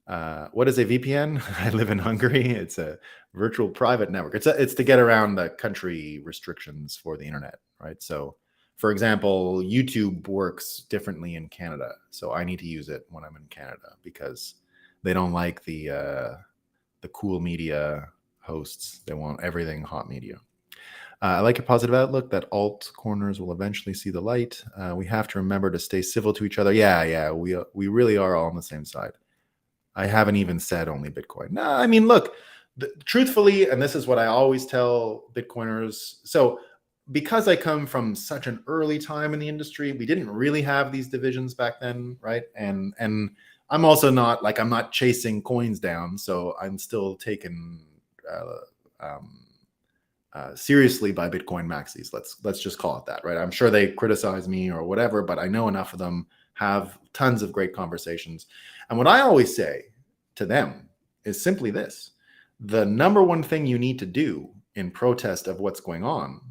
What is a VPN? I live in Hungary. It's a virtual private network. It's to get around the country restrictions for the internet, right? So, for example, YouTube works differently in Canada, so I need to use it when I'm in Canada because they don't like the cool media hosts. They want everything hot media. I like a positive outlook that alt corners will eventually see the light. We have to remember to stay civil to each other. Yeah, we really are all on the same side. I haven't even said only Bitcoin. No, I mean, look, truthfully, and this is what I always tell Bitcoiners. So because I come from such an early time in the industry, we didn't really have these divisions back then, right? And I'm also not I'm not chasing coins down, so I'm still taken seriously by Bitcoin maxis. Let's just call it that, right? I'm sure they criticize me or whatever, but I know enough of them, have tons of great conversations. And what I always say to them is simply this: the number one thing you need to do in protest of what's going on,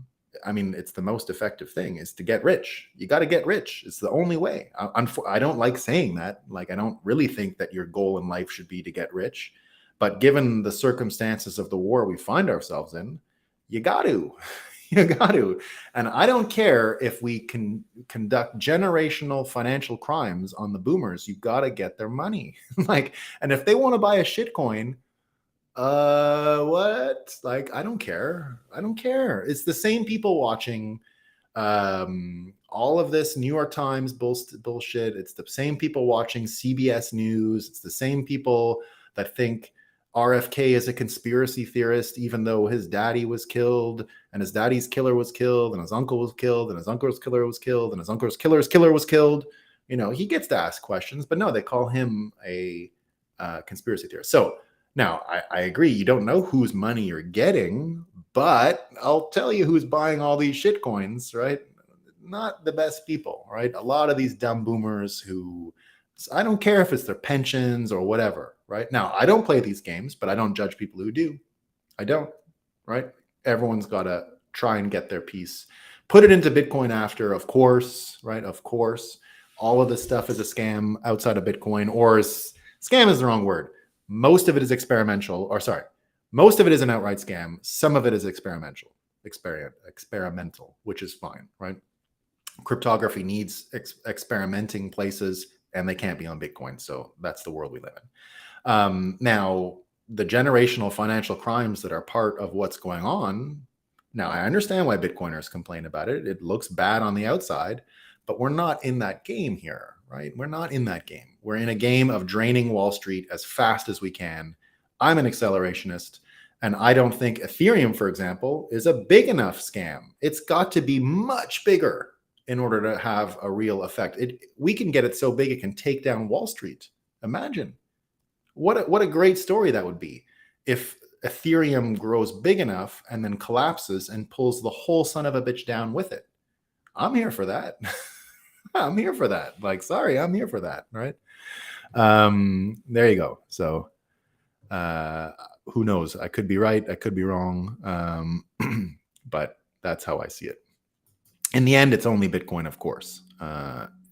I mean, it's the most effective thing, is to get rich. You got to get rich. It's the only way. I don't like saying that. I don't really think that your goal in life should be to get rich. But given the circumstances of the war we find ourselves in, you got to. You got to. And I don't care if we can conduct generational financial crimes on the boomers. You got to get their money. And if they want to buy a shit coin, what? I don't care. It's the same people watching all of this New York Times bullshit. It's the same people watching CBS News. It's the same people that think RFK is a conspiracy theorist, even though his daddy was killed, and his daddy's killer was killed, and his uncle was killed, and his uncle's killer was killed, and his uncle's killer's killer was killed. He gets to ask questions, but no, they call him a conspiracy theorist. So now I agree, you don't know whose money you're getting, but I'll tell you who's buying all these shit coins, right? Not the best people, right? A lot of these dumb boomers who, I don't care if it's their pensions or whatever, right? Now, I don't play these games, but I don't judge people who do. I don't, right? Everyone's got to try and get their piece. Put it into Bitcoin after, of course, right? Of course. All of this stuff is a scam outside of Bitcoin, or scam is the wrong word. Most of it is experimental, most of it is an outright scam. Some of it is experimental, which is fine, right? Cryptography needs experimenting places, and they can't be on Bitcoin. So that's the world we live in. Now, the generational financial crimes that are part of what's going on. Now, I understand why Bitcoiners complain about it. It looks bad on the outside, but we're not in that game here, right? We're not in that game. We're in a game of draining Wall Street as fast as we can. I'm an accelerationist, and I don't think Ethereum, for example, is a big enough scam. It's got to be much bigger in order to have a real effect. We can get it so big it can take down Wall Street. Imagine what a great story that would be if Ethereum grows big enough and then collapses and pulls the whole son of a bitch down with it. I'm here for that. I'm here for that. Like, sorry, I'm here for that. Right. There you go. So who knows? I could be right. I could be wrong. But that's how I see it. In the end, it's only Bitcoin, of course.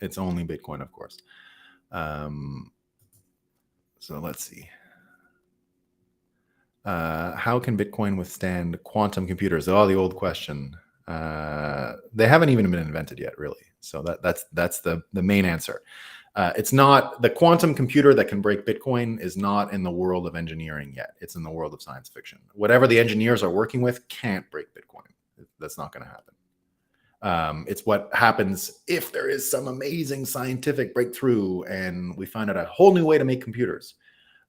It's only Bitcoin, of course. So let's see. How can Bitcoin withstand quantum computers? Oh, the old question. They haven't even been invented yet, really. So that's the main answer. It's not the quantum computer that can break Bitcoin is not in the world of engineering yet. It's in the world of science fiction. Whatever the engineers are working with can't break Bitcoin. That's not going to happen. It's what happens if there is some amazing scientific breakthrough and we find out a whole new way to make computers.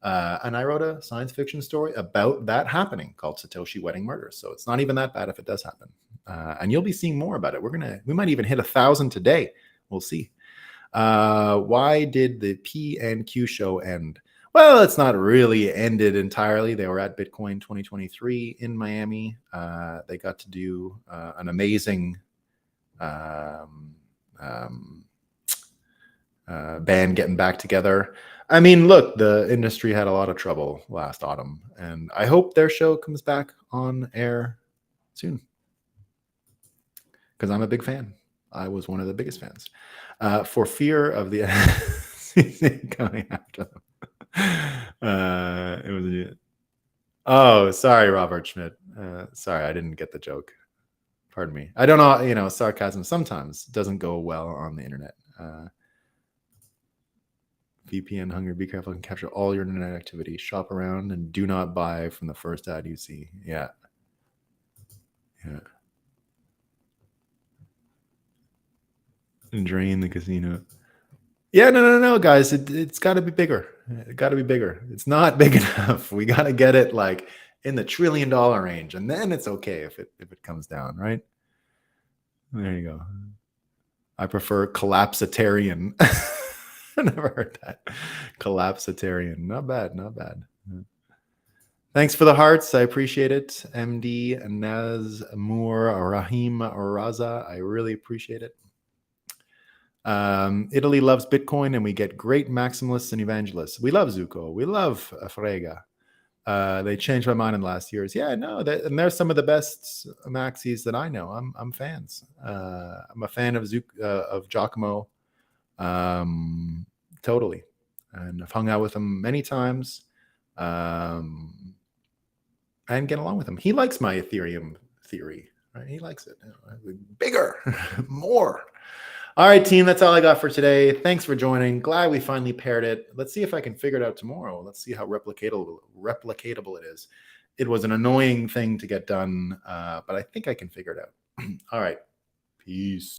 And I wrote a science fiction story about that happening called Satoshi Wedding Murders. So it's not even that bad if it does happen. And you'll be seeing more about it. We might even hit 1,000 today. We'll see. Why did the PNQ show end? Well, it's not really ended entirely. They were at Bitcoin 2023 in Miami. They got to do an amazing band getting back together. I mean, look, the industry had a lot of trouble last autumn, and I hope their show comes back on air soon because I'm a big fan. I was one of the biggest fans. For fear of the coming after them. It was. Oh, sorry, Robert Schmidt. Sorry, I didn't get the joke. Pardon me. I don't know. Sarcasm sometimes doesn't go well on the internet. VPN hunger. Be careful. Can capture all your internet activity. Shop around and do not buy from the first ad you see. Yeah. And drain the casino. Yeah, no, guys. It's got to be bigger. It got to be bigger. It's not big enough. We got to get it like in the $1 trillion range, and then it's okay if it comes down, right? There you go. I prefer collapsitarian. I never heard that. Collapsitarian. Not bad. Thanks for the hearts. I appreciate it. MD Nazmur Rahim Raza. I really appreciate it. Italy loves Bitcoin, and we get great maximalists and evangelists. We love Zuko. We love Frega. They changed my mind in the last years. Yeah, no, and they're some of the best maxis that I know. I'm fans. I'm a fan of Giacomo. Totally, and I've hung out with him many times, and get along with him. He likes my Ethereum theory, right? He likes it. Bigger, more. All right, team, that's all I got for today. Thanks for joining. Glad we finally paired it. Let's see if I can figure it out tomorrow. Let's see how replicatable it is. It was an annoying thing to get done, but I think I can figure it out. All right. Peace.